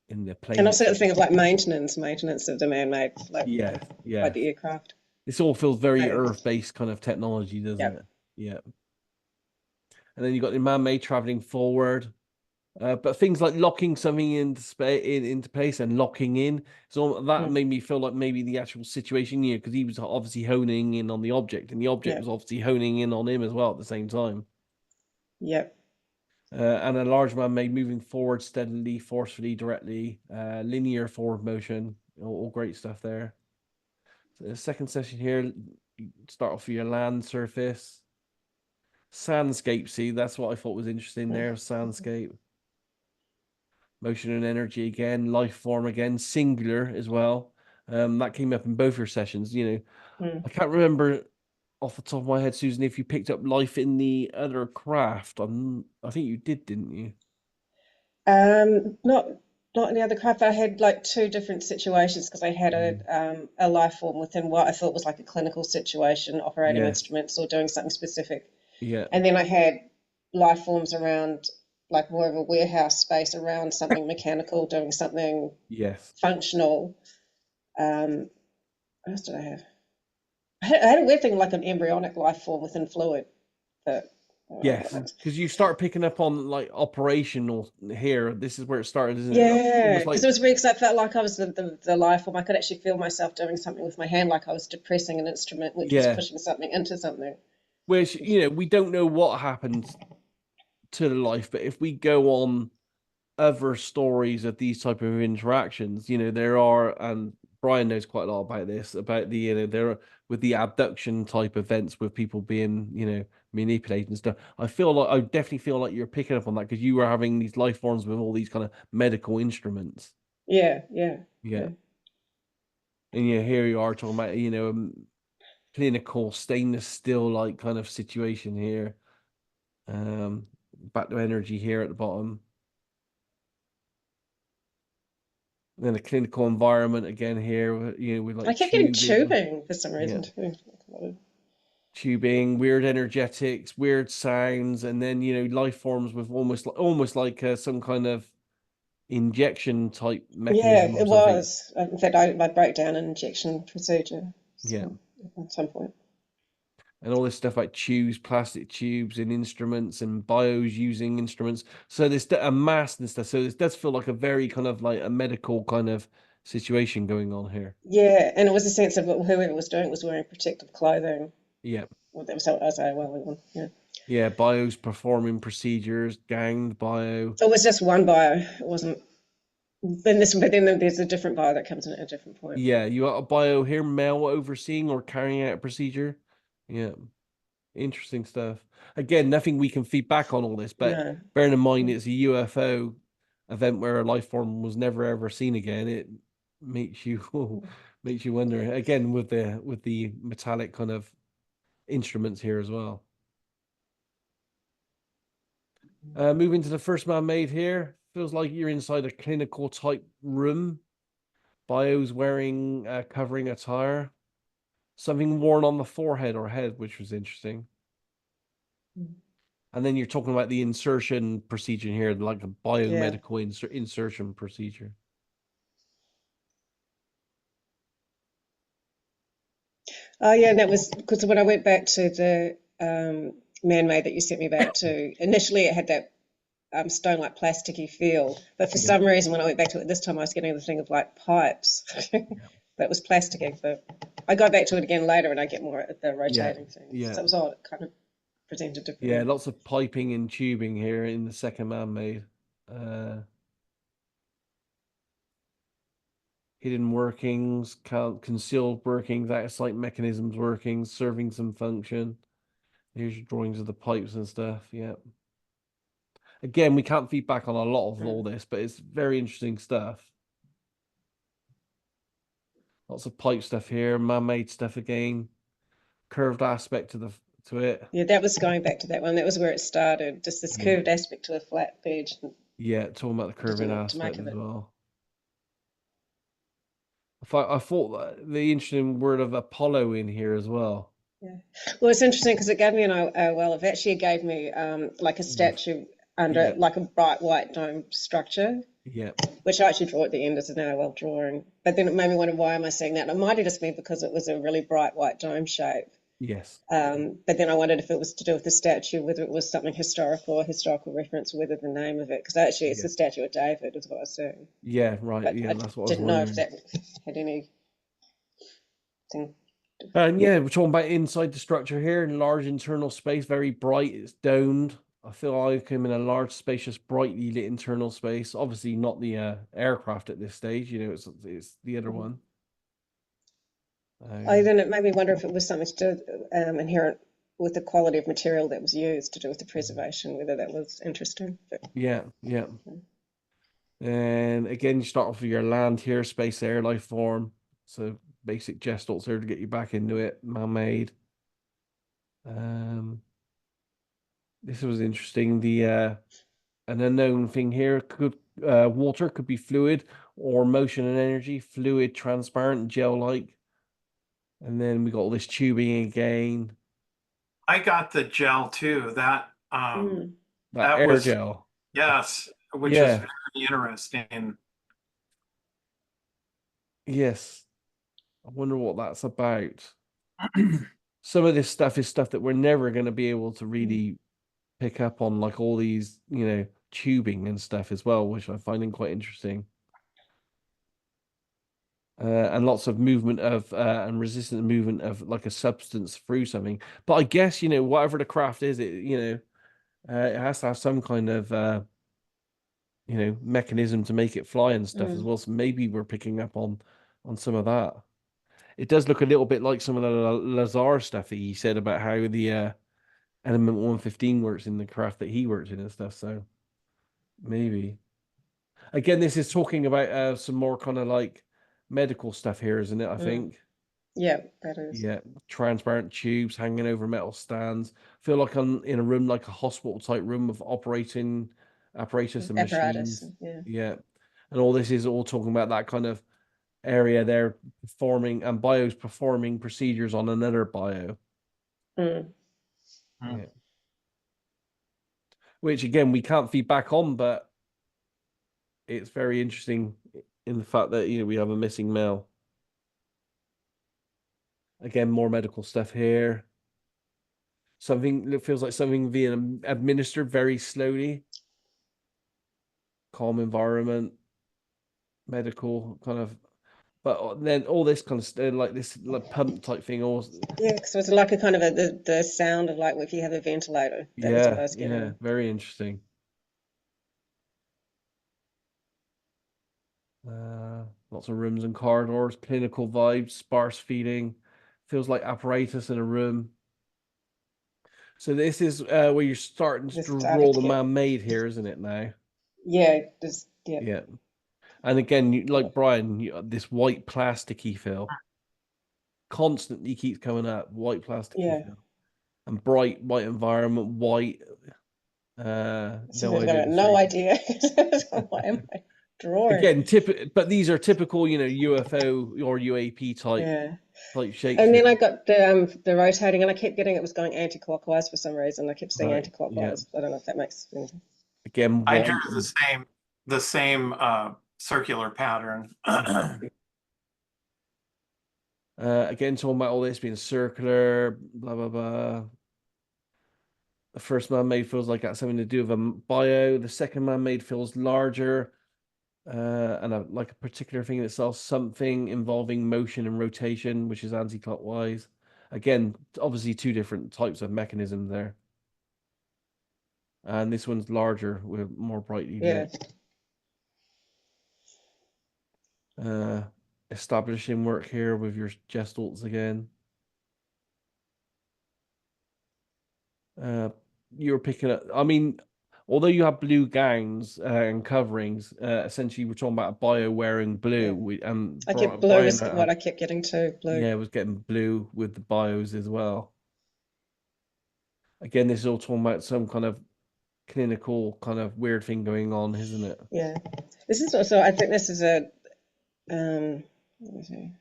plane. And also the thing of like maintenance of the man-made, like by the aircraft. This all feels very Earth-based kind of technology, doesn't it? Yeah. And then you got the man-made traveling forward. But things like locking something into place and locking in, so that made me feel like maybe the actual situation, because he was obviously honing in on the object, and the object was obviously honing in on him as well at the same time. Yep. And a large man-made moving forward steadily, forcefully, directly, linear forward motion, all great stuff there. So the second session here, you start off with your land surface. Sandscape, see, that's what I thought was interesting there, sandscape. Motion and energy again, life form again, singular as well. That came up in both your sessions, I can't remember off the top of my head, Susan, if you picked up life in the other craft. I think you did, didn't you? Not in the other craft. I had like two different situations because I had a life form within what I thought was like a clinical situation, operating Yes. instruments or doing something specific. Yeah. And then I had life forms around like more of a warehouse space around something mechanical, doing something Yes. functional. What else did I have? I had a weird thing like an embryonic life form within fluid. But Yes, because you start picking up on like operational here. This is where it started, isn't it? yeah, Almost because like it was weird because I felt like I was the life form. I could actually feel myself doing something with my hand, like I was depressing an instrument, which was pushing something into something. which we don't know what happens to the life, but if we go on other stories of these type of interactions, there are, and Brian knows quite a lot about this, about the there with the abduction type events with people being manipulated and stuff. I definitely feel like you're picking up on that because you were having these life forms with all these kind of medical instruments. Yeah. And here you are talking about clinical stainless steel like kind of situation here. Back to energy here at the bottom. And then a clinical environment again here, with like I kept getting tubing. tubing for some reason too. Tubing, weird energetics, weird sounds, and then life forms with almost like some kind of injection type Yeah, mechanism or it something. was. In fact, I broke down an injection procedure. Yeah. At some point. And all this stuff like tubes, plastic tubes, and instruments, and bios using instruments. So there's a mass and stuff. So this does feel like a very kind of like a medical kind of situation going on here. Yeah, and it was a sense of whoever was doing it was wearing protective clothing. Yeah. Well, that was how I was well, yeah. Yeah, bios performing procedures, ganged bio. It was just one bio. It wasn't. But then there's a different bio that comes in at a different point. Yeah, you got a bio here, male overseeing or carrying out a procedure. Yeah. Interesting stuff. Again, nothing we can feed back on all this, but bearing in mind it's a UFO event where a life form was never ever seen again, it makes you makes you wonder again with the metallic kind of instruments here as well. Moving to the first man made here, feels like you're inside a clinical type room. Bio's wearing covering attire, something worn on the forehead or head, which was interesting. And then you're talking about the insertion procedure here, like a biomedical insertion procedure. Oh yeah, and that was because when I went back to the man-made that you sent me back to, initially it had that stone-like plasticky feel, but for some reason when I went back to it this time, I was getting the thing of like pipes, but it was plasticky. But I go back to it again later, and I get more at the rotating thing. So it was odd. It kind of presented differently. Yeah, lots of piping and tubing here in the second man-made. Hidden workings, concealed workings, that mechanisms workings, serving some function. Here's your drawings of the pipes and stuff. Yeah. Again, we can't feed back on a lot of all this, but it's very interesting stuff. Lots of pipe stuff here, man-made stuff again. Curved aspect to it. Yeah, that was going back to that one. That was where it started. Just this curved aspect to a flat edge. Yeah, talking about the curving aspect as well. I thought the interesting word of Apollo in here as well. Yeah. Well, it's interesting because it gave me it actually gave me like a statue under like a bright white dome structure. Yeah. Which I actually draw at the end as an AOL drawing. But then it made me wonder, why am I seeing that? It might have just been because it was a really bright white dome shape. Yes. But then I wondered if it was to do with the statue, whether it was something historical or historical reference, whether the name of it, because actually it's the statue of David, is what I was saying. Yeah, right. But that's what I didn't know if that had any thing. And we're talking about inside the structure here, large internal space, very bright. It's domed. I feel like I'm in a large, spacious, brightly lit internal space. Obviously, not the aircraft at this stage. You know, it's the other one. Then it made me wonder if it was something to do inherent with the quality of material that was used to do with the preservation, whether that was interesting. But, yeah. And again, you start off with your land here, space, air, life form. So basic gestures there to get you back into it. Man-made. This was interesting. An unknown thing here could water could be fluid or motion and energy. Fluid, transparent, gel-like. And then we got all this tubing again. I got the gel too. That That that air was gel. yes, which is Yeah. very interesting. Yes. I wonder what that's about. Some of this stuff is stuff that we're never going to be able to really pick up on, like all these, you know, tubing and stuff as well, which I find quite interesting. And lots of movement of and resistant movement of like a substance through something. But I guess, you know, whatever the craft is, it, you know, it has to have some kind of you know, mechanism to make it fly and stuff as well. So maybe we're picking up on some of that. It does look a little bit like some of the Lazar stuff that he said about how the Element 115 works in the craft that he worked in and stuff. So maybe. Again, this is talking about some more kind of like medical stuff here, isn't it? I think. Yeah, that is. Yeah, transparent tubes hanging over metal stands. Feel like I'm in a room like a hospital type room of operating apparatus and Apparatus, machines. yeah. Yeah. And all this is all talking about that kind of area there performing and bios performing procedures on another bio. Yeah. Which again we can't feed back on, but it's very interesting in the fact that, you know, we have a missing male. Again, more medical stuff here. Something that feels like something being administered very slowly. Calm environment, medical kind of, but then all this kind of like this like pump type thing. Or Yeah, so it's like a kind of the sound of like if you have a ventilator. That was what I was getting. Very interesting. Lots of rooms and corridors, clinical vibes, sparse feeding, feels like apparatus in a room. So this is where you're starting to draw the man-made here, isn't it now? Yeah, Yeah. And again, like Brian, this white plasticky feel constantly keeps coming up. White plasticky feel. And bright white environment, white. No idea. No idea. What am I drawing? Again, but these are typical, you know, UFO or UAP type shapes. And then I got the rotating, and I kept getting it was going anti-clockwise for some reason. I kept saying anti-clockwise. I don't know if that makes sense. Again, I drew the same circular pattern. Again, talking about all this being circular, blah blah blah. The first man-made feels like that's something to do with a bio. The second man-made feels larger, and like a particular thing in itself, something involving motion and rotation, which is anti-clockwise. Again, obviously two different types of mechanisms there. And this one's larger with more brightly lit. Establishing work here with your gestures again. You're picking up, I mean, although you have blue gowns and coverings, essentially we're talking about a bio wearing blue. I kept blue was what I kept getting too. Blue. Yeah, it was getting blue with the bios as well. Again, this is all talking about some kind of clinical kind of weird thing going on, isn't it? Yeah. This is also, I think this is a, let me see.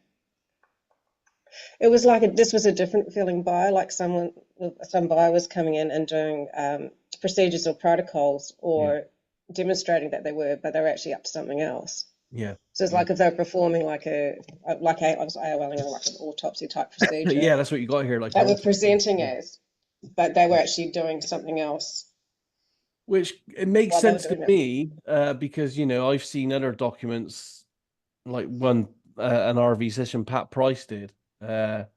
It was like this was a different feeling bio, like some bio was coming in and doing procedures or protocols or demonstrating that they were, but they were actually up to something else. Yeah. So it's like if they're performing like I was AOLing like an autopsy type procedure. Yeah, that's what you got here. Like they were presenting as, but they were actually doing something else. Which it makes sense to me because, you know, I've seen other documents like one an RV session Pat Price did where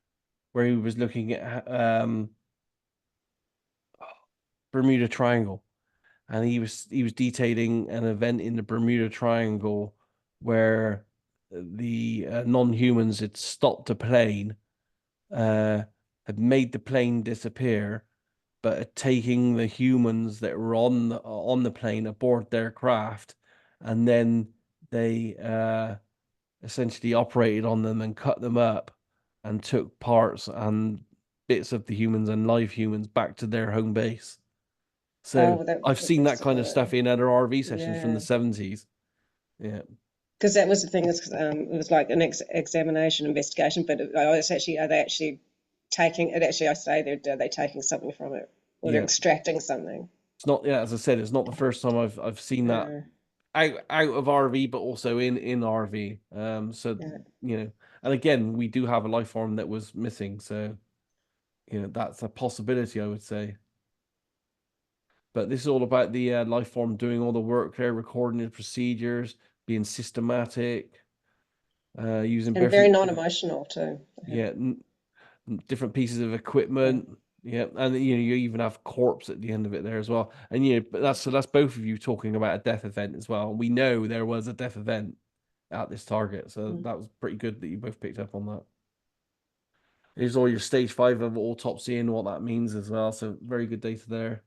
he was looking at Bermuda Triangle, and he was detailing an event in the Bermuda Triangle where the non-humans had stopped a plane, had made the plane disappear, but had taken the humans that were on the plane aboard their craft, and then they essentially operated on them and cut them up and took parts and bits of the humans and live humans back to their home base. So Oh, I've seen that kind of that's stuff in other RV sessions from yeah. the 70s. Yeah. Because that was the thing, is it was like an examination investigation, but it's actually, are they actually taking it? Actually, I say are they taking something from it, or they're Yeah. extracting something? It's not, yeah, as I said, it's not the first time I've seen that out of RV, but also in RV. So Yeah. you know, and again, we do have a life form that was missing, so you know that's a possibility, I would say. But this is all about the life form doing all the work there, recording the procedures, being systematic, using And very different, non-emotional too. yeah, different pieces of equipment. Yeah, and you know you even have corpse at the end of it there as well. And you know, but that's both of you talking about a death event as well. We know there was a death event at this target, so that was pretty good that you both picked up on that. Here's all your stage 5 of autopsy and what that means as well. So very good data there.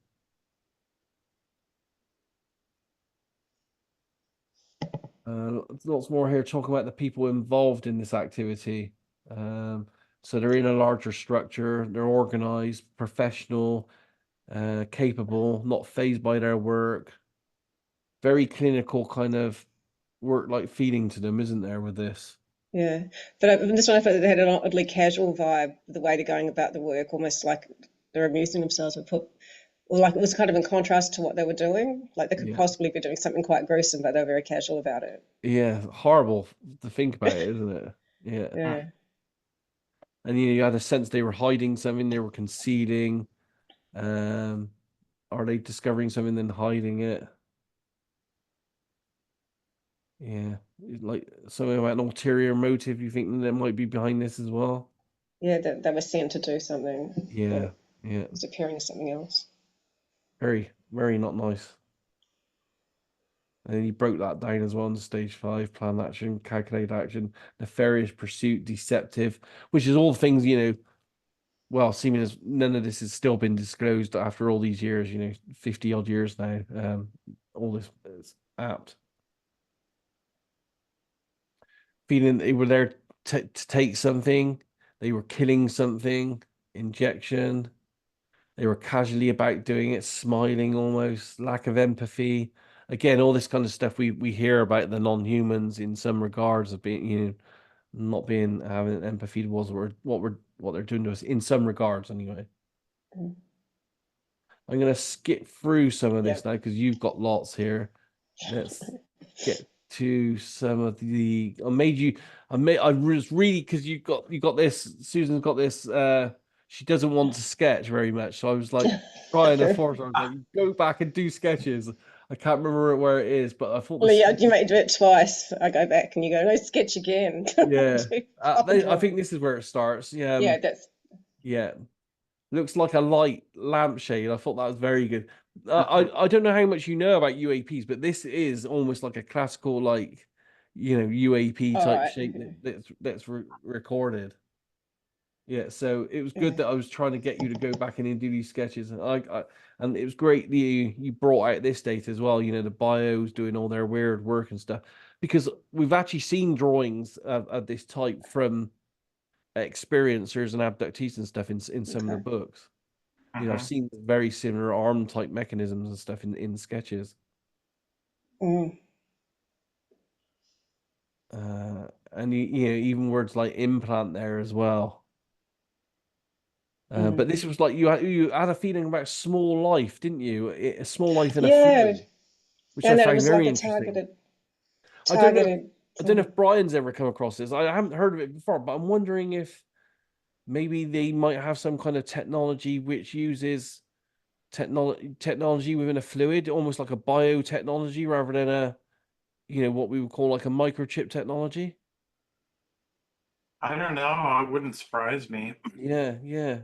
Lots more here talking about the people involved in this activity. So they're in a larger structure, they're organized, professional, capable, not phased by their work. Very clinical kind of work-like feeling to them, isn't there, with this? Yeah, but this one I thought they had an oddly casual vibe, the way they're going about the work, almost like they're amusing themselves with or like it was kind of in contrast to what they were doing. Like they could Yeah. possibly be doing something quite gruesome, but they were very casual about it. Yeah, horrible to think about it, isn't it? Yeah. Yeah. And you had a sense they were hiding something, they were concealing. Are they discovering something and hiding it? Yeah, like something about an ulterior motive. You think that might be behind this as well? Yeah, that they were sent to do something, but Yeah, it yeah, was appearing as something else. very, very not nice. And then he broke that down as well in stage 5: planned action, calculated action, nefarious pursuit, deceptive, which is all things, you know, well, seeming as none of this has still been disclosed after all these years, you know, 50 odd years now. All this is apt. Feeling they were there to take something, they were killing something, injection, they were casually about doing it, smiling almost, lack of empathy. Again, all this kind of stuff we hear about the non-humans in some regards of being, you know, not being having empathy towards what they're doing to us in some regards anyway. Mm. I'm gonna skip through some of this Yep. now because you've got lots here. Let's get to some of the. I was really, because you got this. Susan's got this. She doesn't want to sketch very much, so I was like trying to force her. I was like, go back and do sketches. I can't remember where it is, but I thought Well, the yeah, sketch. you might do it twice. I go back and you go, no, sketch again. Yeah, Pop and I drop. think this is where it starts. Yeah, Yeah, that's yeah. Looks like a light lampshade. I thought that was very good. I don't know how much you know about UAPs, but this is almost like a classical, like, you know, UAP all type right. shape that's recorded. Yeah, so it was good Yeah. that I was trying to get you to go back in and do these sketches, and and it was great that you brought out this data as well. You know, the bios doing all their weird work and stuff, because we've actually seen drawings of this type from experiencers and abductees and stuff in some of the Okay. books. You know, I've seen very similar arm type mechanisms and stuff in sketches. Mm. And you know, even words like implant there as well. But this was like you had a feeling about small life, didn't you? A small life in a Yeah, fluid, which I and that it found was like very a interesting. I don't know. targeted I don't know thing. if Brian's ever come across this. I haven't heard of it before, but I'm wondering if maybe they might have some kind of technology which uses technology within a fluid, almost like a biotechnology rather than a, you know, what we would call like a microchip technology. I don't know. It wouldn't surprise me. Yeah, yeah.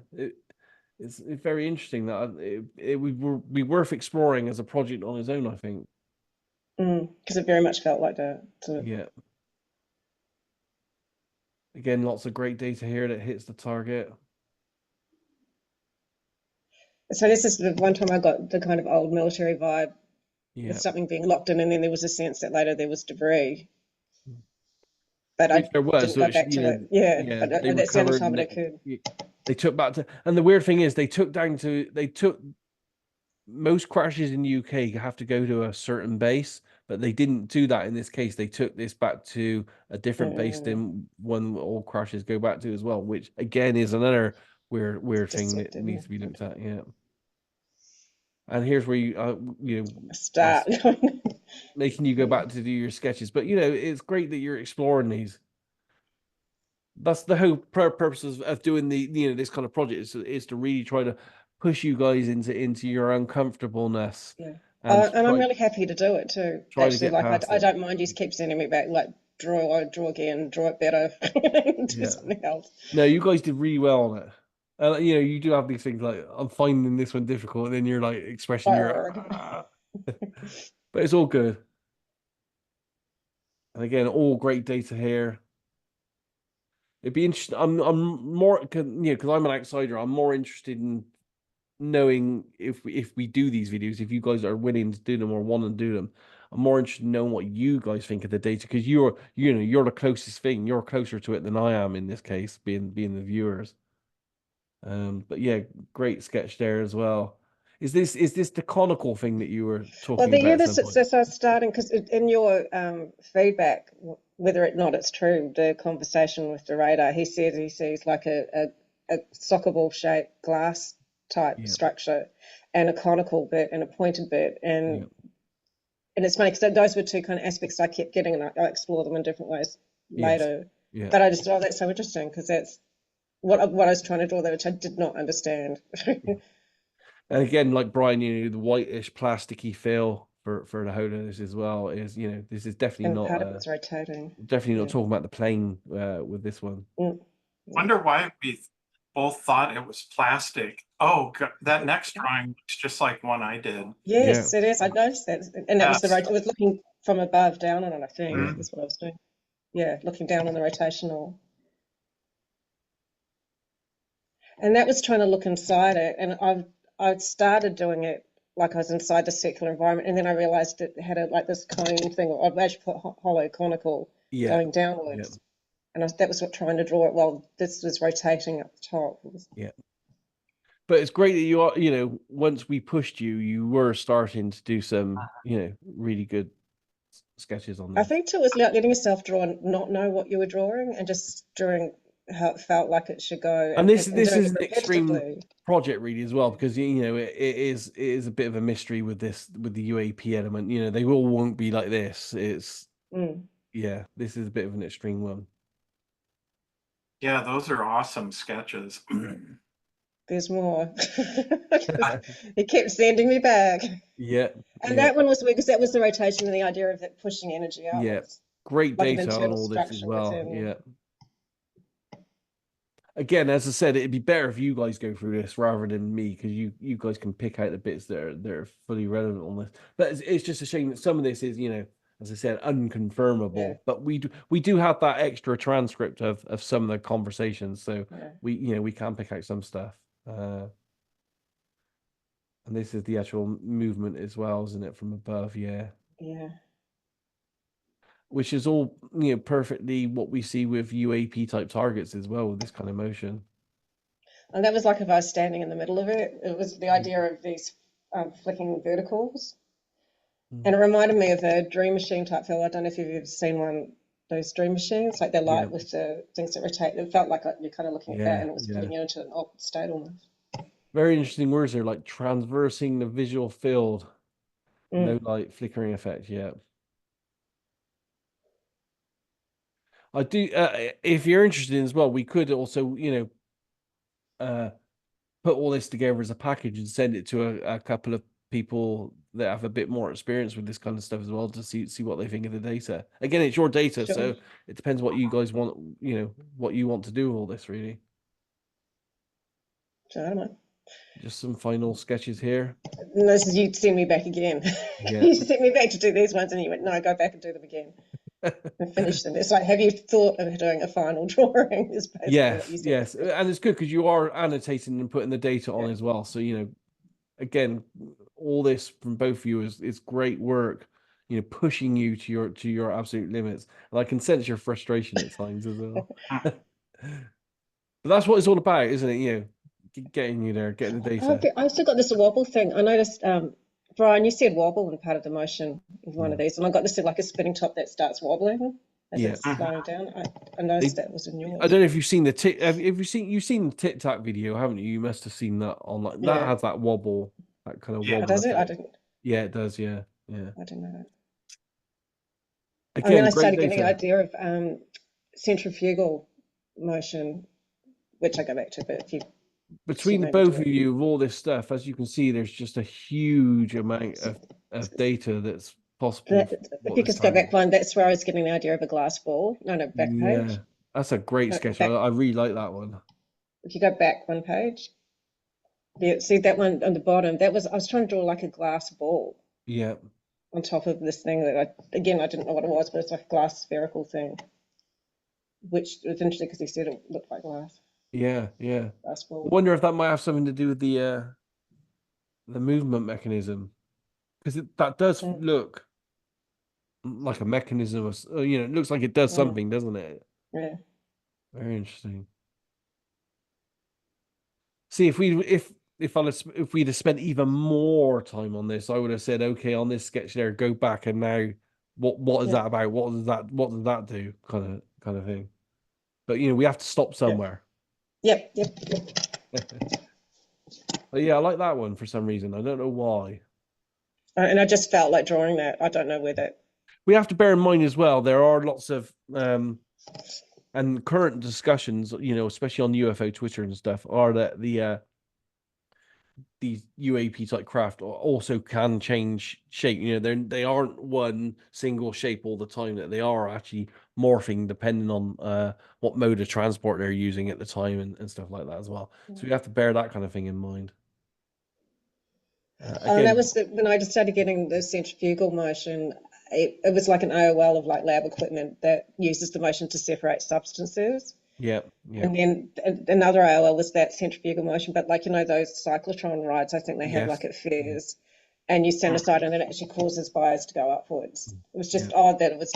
it's very interesting that it would be worth exploring as a project on its own, I think. Because it very much felt like that. Yeah. Again, lots of great data here that hits the target. So this is the one time I got the kind of old military vibe Yeah. with something being locked in, and then there was a sense that later there was debris. But Which I there was, didn't go back to it. Yeah, but they that's the only recovered time and it occurred. they took back to, and the weird thing is they took most crashes in the UK have to go to a certain base, but they didn't do that in this case. They took this back to a different base than one all crashes go back to as well, which again is another weird thing that needs to be looked at. Yeah. And here's where you start making you go back to do your sketches. But it's great that you're exploring these. That's the whole purpose of doing this kind of project is to really try to push you guys into your uncomfortableness. Yeah. And I'm really happy to do it too. Try to Actually, get like past I it. don't mind you keep sending me back, like draw again, draw it better, do something else. No, you guys did really well on it. You do have these things like I'm finding this one difficult, and then you're like expressing your but it's all good. And again, all great data here. It'd be interesting. I'm more because I'm an outsider. I'm more interested in knowing if we do these videos, if you guys are willing to do them or want to do them. I'm more interested in knowing what you guys think of the data because you're the closest thing. You're closer to it than I am in this case, being the viewers. But yeah, great sketch there as well. Is this the conical thing that you were talking Well, about? this is so starting because in your feedback, whether or not it's true, the conversation with the radar, he says he sees like a soccer ball shaped glass type structure and a conical bit and a pointed bit, and it's funny because those were two kind of aspects I kept getting, and I explore them in different ways later. Yeah. But I just thought that's so interesting because that's what I was trying to draw there, which I did not understand. And again, like Brian, the whitish plasticky feel for the holders as well is this is definitely and not part of it's rotating. Definitely not talking about the plane with this one. Wonder why we both thought it was plastic. Oh, God, that next drawing looks just like one I did. Yes, it is. I noticed that, and that was it was looking from above down on it. I think that's what I was doing. Yeah, looking down on the rotational. And that was trying to look inside it, and I started doing it like I was inside the circular environment, and then I realized it had like this cone thing, or I'd actually put hollow conical going downwards, and that was what trying to draw it while this was rotating up the top. Yeah, but it's great that you are, once we pushed you, you were starting to do some, really good sketches on this. I think too was letting yourself draw and not know what you were drawing, and just drawing how it felt like it should go. And this is an extreme project really as well, because it is a bit of a mystery with the UAP element. They won't be like this. It's this is a bit of an extreme one. Yeah, those are awesome sketches. There's more. He kept sending me back. Yeah. And that one was weird because that was the rotation and the idea of it pushing energy out. Yeah. Great data on all this as well. Yeah. Again, as I said, it'd be better if you guys go through this rather than me, because you guys can pick out the bits that are fully relevant on this. But it's just a shame that some of this is, as I said, unconfirmable. Yeah. But we do have that extra transcript of some of the conversations, so we can pick out some stuff. And this is the actual movement as well, isn't it, from above? Yeah. Yeah. Which is all perfectly what we see with UAP type targets as well, with this kind of motion. And that was like if I was standing in the middle of it. It was the idea of these flicking verticals, and it reminded me of a dream machine type feel. I don't know if you've ever seen one. Those dream machines, like they're light with the things that rotate. It felt like you're kind of looking at that, and it was putting you into an altered state almost. Very interesting words there, like transversing the visual field. No light flickering effect. Yeah. I do. If you're interested in as well, we could also, put all this together as a package and send it to a couple of people that have a bit more experience with this kind of stuff as well, to see what they think of the data. Again, it's your data, so it depends what you guys want. What you want to do with all this, really. Sure, I don't know. Just some final sketches here. And this is you send me back again. Yeah. You sent me back to do these ones, and you went, no, go back and do them again and finish them. It's like, have you thought of doing a final drawing? Is basically what you Yes, said. yes. And it's good because you are annotating and putting the data on as well. So, you know, again, all this from both of you is great work, you know, pushing you to your absolute limits. And I can sense your frustration at times as well. But that's what it's all about, isn't it? You know, getting you there, getting the data. I've still got this wobble thing. I noticed, Brian, you said wobble in part of the motion of one of these, and I got this like a spinning top that starts wobbling as Yeah. it's slowing down. I noticed that was in yours. I don't know if you've seen the have you seen the Tic Tac video, haven't you? You must have seen that on that. That Yeah. has that wobble, that kind of Yeah. wobble. Does it? I effect. didn't. Yeah, it does. Yeah, yeah. I didn't know that. And Again, then I great started getting the data. idea of centrifugal motion, which I go back to, but if you Between the maybe both do of it. you, of all this stuff, as you can see, there's just a huge amount of data that's possible. If you could go back one, that's where I was getting the idea of a glass ball. No, back page. Yeah, that's a great sketch. I really like that one. If you go back one page, yeah, see that one on the bottom. That was I was trying to draw like a glass ball Yeah, on top of this thing that I didn't know what it was, but it's like a glass spherical thing, which was interesting because he said it looked like glass yeah. glass I ball. wonder if that might have something to do with the movement mechanism, because that does look like a mechanism of, you know, it looks like it does something, doesn't it? Yeah. Very interesting. See, if we'd have spent even more time on this, I would have said, okay, on this sketch there, go back and now what is that about? What does that do? Kind of thing. But you know, we have to stop somewhere. Yep. But yeah, I like that one for some reason. I don't know why. And I just felt like drawing that. I don't know where that. We have to bear in mind as well, there are lots of and current discussions, you know, especially on UFO Twitter and stuff, are that these UAP type craft also can change shape. You know, they aren't one single shape all the time. That they are actually morphing depending on what mode of transport they're using at the time and stuff like that as well. So we have to bear that kind of thing in mind. And that was when I just started getting the centrifugal motion. It was like an AOL of like lab equipment that uses the motion to separate substances. Yeah. And then another AOL was that centrifugal motion, but like, you know, those cyclotron rides, I think they have like at fairs, and you stand aside and it actually causes bars to go upwards. It was just odd that it was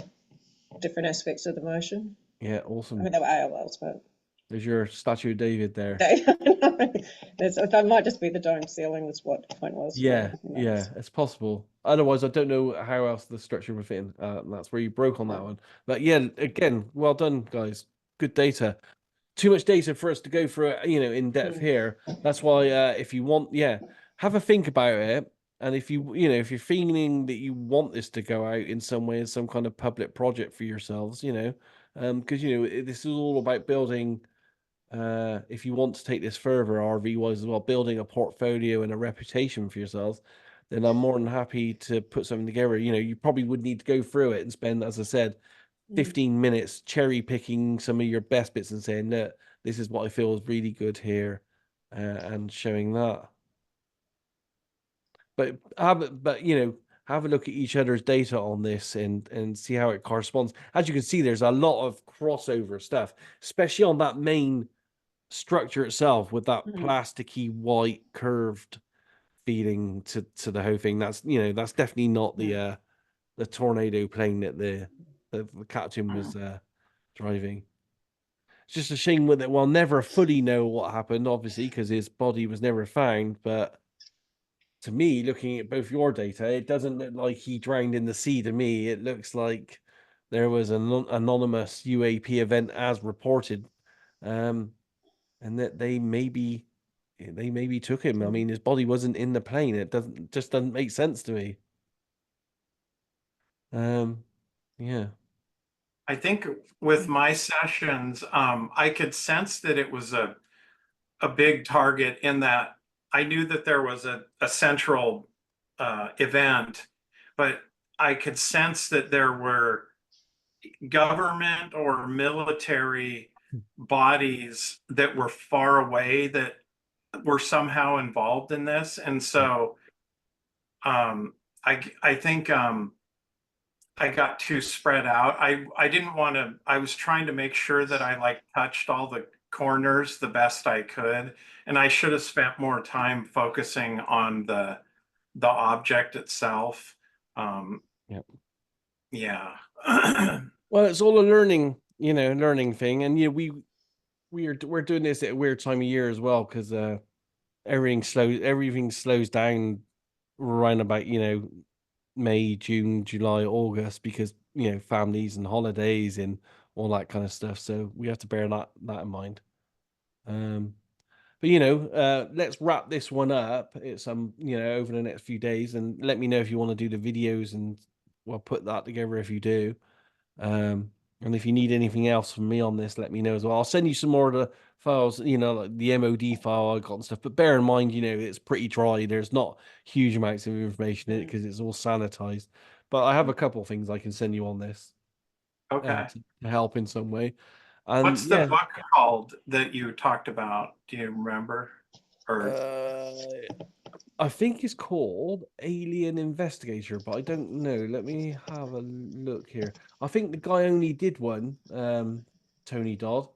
different aspects of the motion. Yeah, awesome. I mean, they were AOLs, but there's your statue of David there. That might just be the dome ceiling was what the point was. Yeah, it's possible. Otherwise, I don't know how else the structure would fit in. That's where you broke on that one. But yeah, again, well done, guys. Good data. Too much data for us to go through it, you know, in depth here. That's why if you want, have a think about it. And if if you're feeling that you want this to go out in some way, as some kind of public project for yourselves, you know, because this is all about building. If you want to take this further, RV wise as well, building a portfolio and a reputation for yourselves, then I'm more than happy to put something together. You know, you probably would need to go through it and spend, as I said, 15 minutes cherry picking some of your best bits and saying, look, this is what I feel is really good here, and showing that. But have a look at each other's data on this and see how it corresponds. As you can see, there's a lot of crossover stuff, especially on that main structure itself with that plasticky white curved feeling to the whole thing. That's that's definitely not the tornado plane that the captain was driving. It's just a shame that we'll never fully know what happened, obviously, because his body was never found. But to me, looking at both your data, it doesn't look like he drowned in the sea. To me, it looks like there was an anonymous UAP event as reported, and that they maybe took him. I mean, his body wasn't in the plane. It doesn't make sense to me. Yeah. I think with my sessions, I could sense that it was a big target in that I knew that there was a central event, but I could sense that there were government or military bodies that were far away that were somehow involved in this. And so I think I got too spread out. I didn't want to, I was trying to make sure that I like touched all the corners the best I could. And I should have spent more time focusing on the object itself. Yep. Yeah. Well, it's all a learning, learning thing. And we're doing this at a weird time of year as well, because everything slows down around about, May, June, July, August, because families and holidays and all that kind of stuff. So we have to bear that in mind. But let's wrap this one up. It's over the next few days, and let me know if you want to do the videos, and we'll put that together if you do. And if you need anything else from me on this, let me know as well. I'll send you some more of the files, like the MOD file I got and stuff. But bear in mind, it's pretty dry. There's not huge amounts of information in it because it's all sanitized. But I have a couple of things I can send you on this Okay. to help in some way. And What's the book called that you talked about? Do you remember? Or I think it's called Alien Investigator, but I don't know. Let me have a look here. I think the guy only did one, Tony Dodd.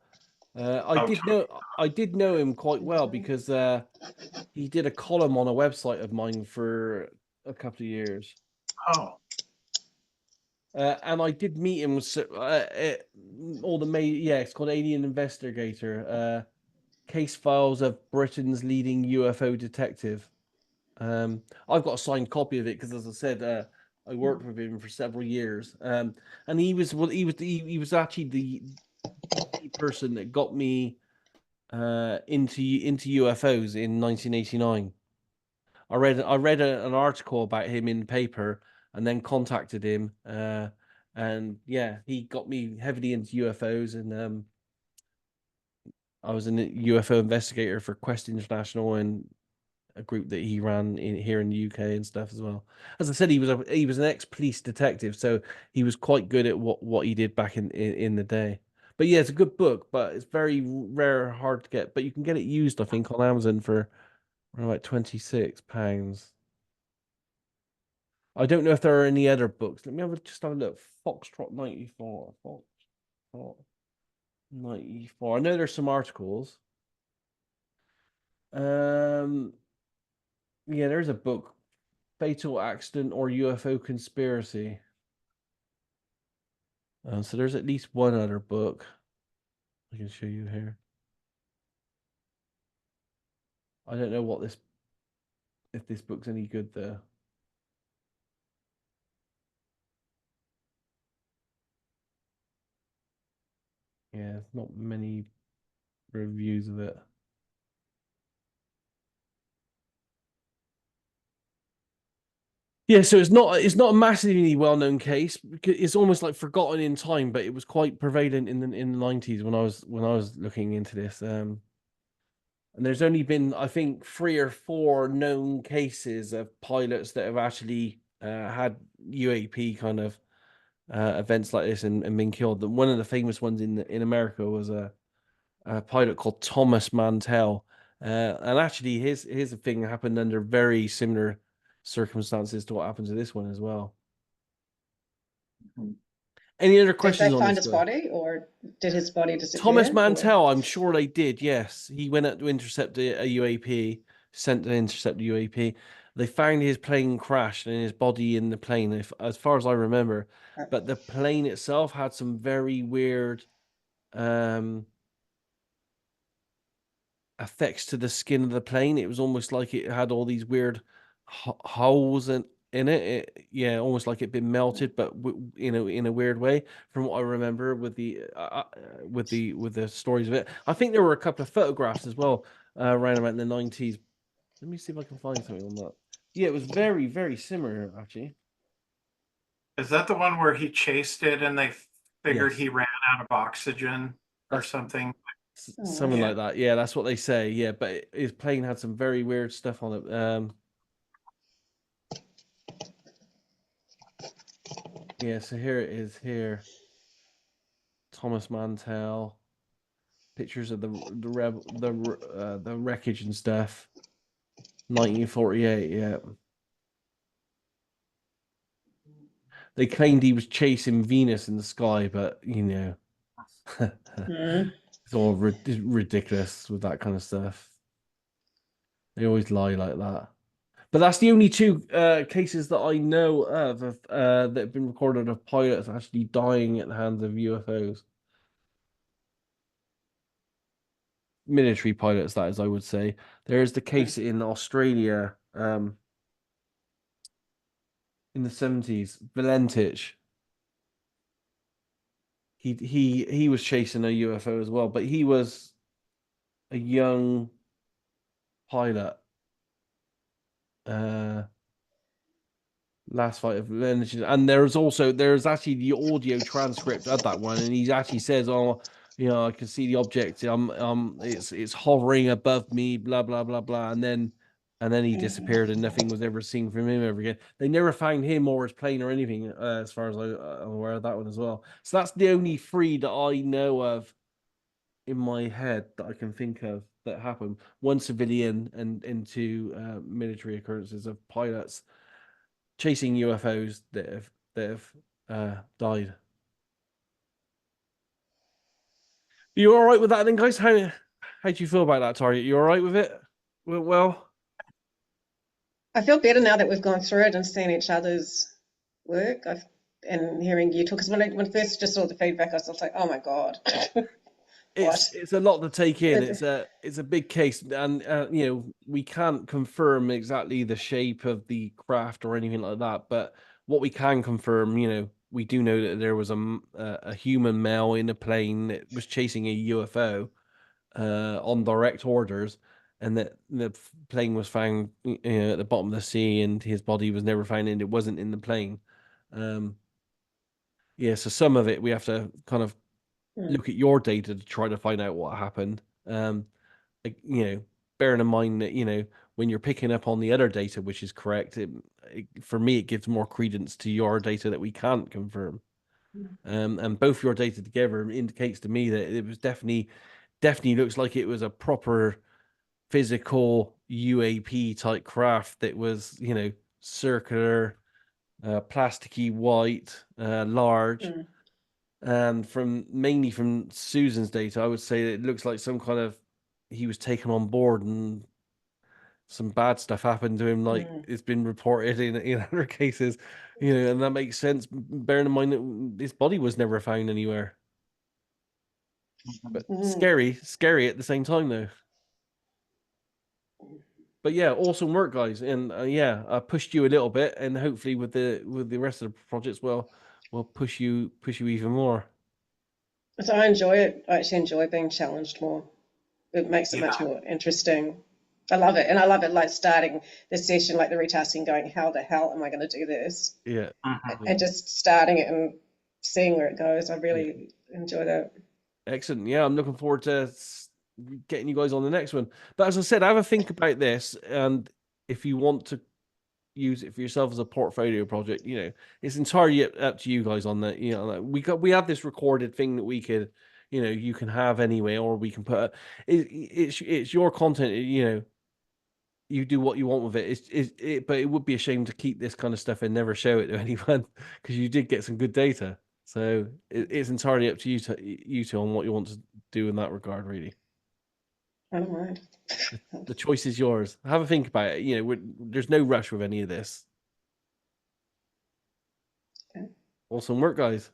I did know him quite well because he did a column on a website of mine for a couple of years. oh, And I did meet him. It's called Alien Investigator. Case files of Britain's leading UFO detective. I've got a signed copy of it because, as I said, I worked with him for several years. And he was actually the person that got me into UFOs in 1989. I read an article about him in the paper, and then contacted him. And yeah, he got me heavily into UFOs, and I was a UFO investigator for Quest International and a group that he ran here in the UK and stuff as well. As I said, he was an ex-police detective, so he was quite good at what he did back in the day. But yeah, it's a good book, but it's very rare, hard to get. But you can get it used, I think, on Amazon for around about £26. I don't know if there are any other books. Let me just have a look. Foxtrot 94. Foxtrot 94. I know there's some articles. Yeah, there's a book, Fatal Accident or UFO Conspiracy. So there's at least one other book I can show you here. I don't know if this book's any good though. Yeah, not many reviews of it. Yeah, so it's not a massively well-known case. It's almost like forgotten in time, but it was quite prevalent in the 90s when I was looking into this. And there's only been, I think, 3 or 4 known cases of pilots that have actually had UAP kind of events like this and been killed. One of the famous ones in America was a pilot called Thomas Mantell, and actually his thing happened under very similar circumstances to what happens to this one as well. Any other Did questions they on find this his guy? body, or did his body disappear? Thomas Mantell, I'm sure they did. Yes, he went out to intercept a UAP, sent to intercept the UAP. They found his plane crashed and his body in the plane, as far as I remember. But the plane itself had some very weird effects to the skin of the plane. It was almost like it had all these weird holes in it. Yeah, almost like it'd been melted, but in a weird way. From what I remember with the stories of it, I think there were a couple of photographs as well around about in the 90s. Let me see if I can find something on that. Yeah, it was very, very similar actually. is that the one where he chased it and they figured Yes. he ran out of oxygen or That's something? something Yeah. like that. Yeah, that's what they say. Yeah, but his plane had some very weird stuff on it. Yeah, so here it is here. Thomas Mantell, pictures of the wreckage and stuff. 1948, yeah. They claimed he was chasing Venus in the sky, but you know, it's all ridiculous with that kind of stuff. They always lie like that. But that's the only two cases that I know of that have been recorded of pilots actually dying at the hands of UFOs. Military pilots, that is, I would say. There is the case in Australia in the 70s, Valentich. He was chasing a UFO as well, but he was a young pilot. Last fight of Valentich, and there's actually the audio transcript of that one, and he actually says, "Oh, you know, I can see the object. It's hovering above me, blah blah blah blah," and then he disappeared, and nothing was ever seen from him ever again. They never found him or his plane or anything, as far as I'm aware of that one as well. So that's the only three that I know of in my head that I can think of that happened. One civilian and two military occurrences of pilots chasing UFOs that have died. You all right with that then, guys? How do you feel about that target? You all right with it? Well, I feel better now that we've gone through it and seen each other's work. And hearing you talk, because when I first just saw the feedback, I was like, oh my God. it's a lot to take in. It's a big case, and you know, we can't confirm exactly the shape of the craft or anything like that. But what we can confirm, you know, we do know that there was a human male in a plane that was chasing a UFO on direct orders, and that the plane was found, you know, at the bottom of the sea, and his body was never found, and it wasn't in the plane. Yeah, so some of it we have to kind of look at your data to try to find out what happened. Like, you know, bearing in mind that, you know, when you're picking up on the other data, which is correct, for me, it gives more credence to your data that we can't confirm. And both your data together indicates to me that it was definitely looks like it was a proper physical UAP type craft that was, you know, circular, plasticky white, large. And mainly from Susan's data, I would say that it looks like some kind of he was taken on board and some bad stuff happened to him, like it's been reported in other cases, you know, and that makes sense, bearing in mind that his body was never found anywhere. But scary at the same time, though. But yeah, awesome work, guys, and yeah, I pushed you a little bit, and hopefully with the rest of the projects, we'll push you even more. So I enjoy it. I actually enjoy being challenged more. It makes it much more interesting. I love it. And I love it, like starting the session, like the retasking, going, how the hell am I going to do this? Yeah. And just starting it and seeing where it goes. I really enjoy that. Excellent. Yeah, I'm looking forward to getting you guys on the next one. But as I said, have a think about this, and if you want to use it for yourself as a portfolio project, you know, it's entirely up to you guys on that. You know, like we have this recorded thing that we could, you know, you can have anyway, or we can put it's your content. You know, you do what you want with it. But it would be a shame to keep this kind of stuff and never show it to anyone, because you did get some good data. So it's entirely up to you two on what you want to do in that regard, really. I don't mind. The choice is yours. Have a think about it. You know, there's no rush with any of this. Okay. Awesome work, guys.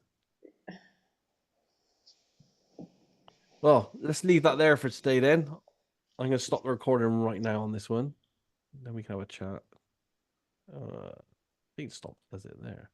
Well, let's leave that there for today then. I'm going to stop the recording right now on this one. Then we can have a chat. I think stop does it there.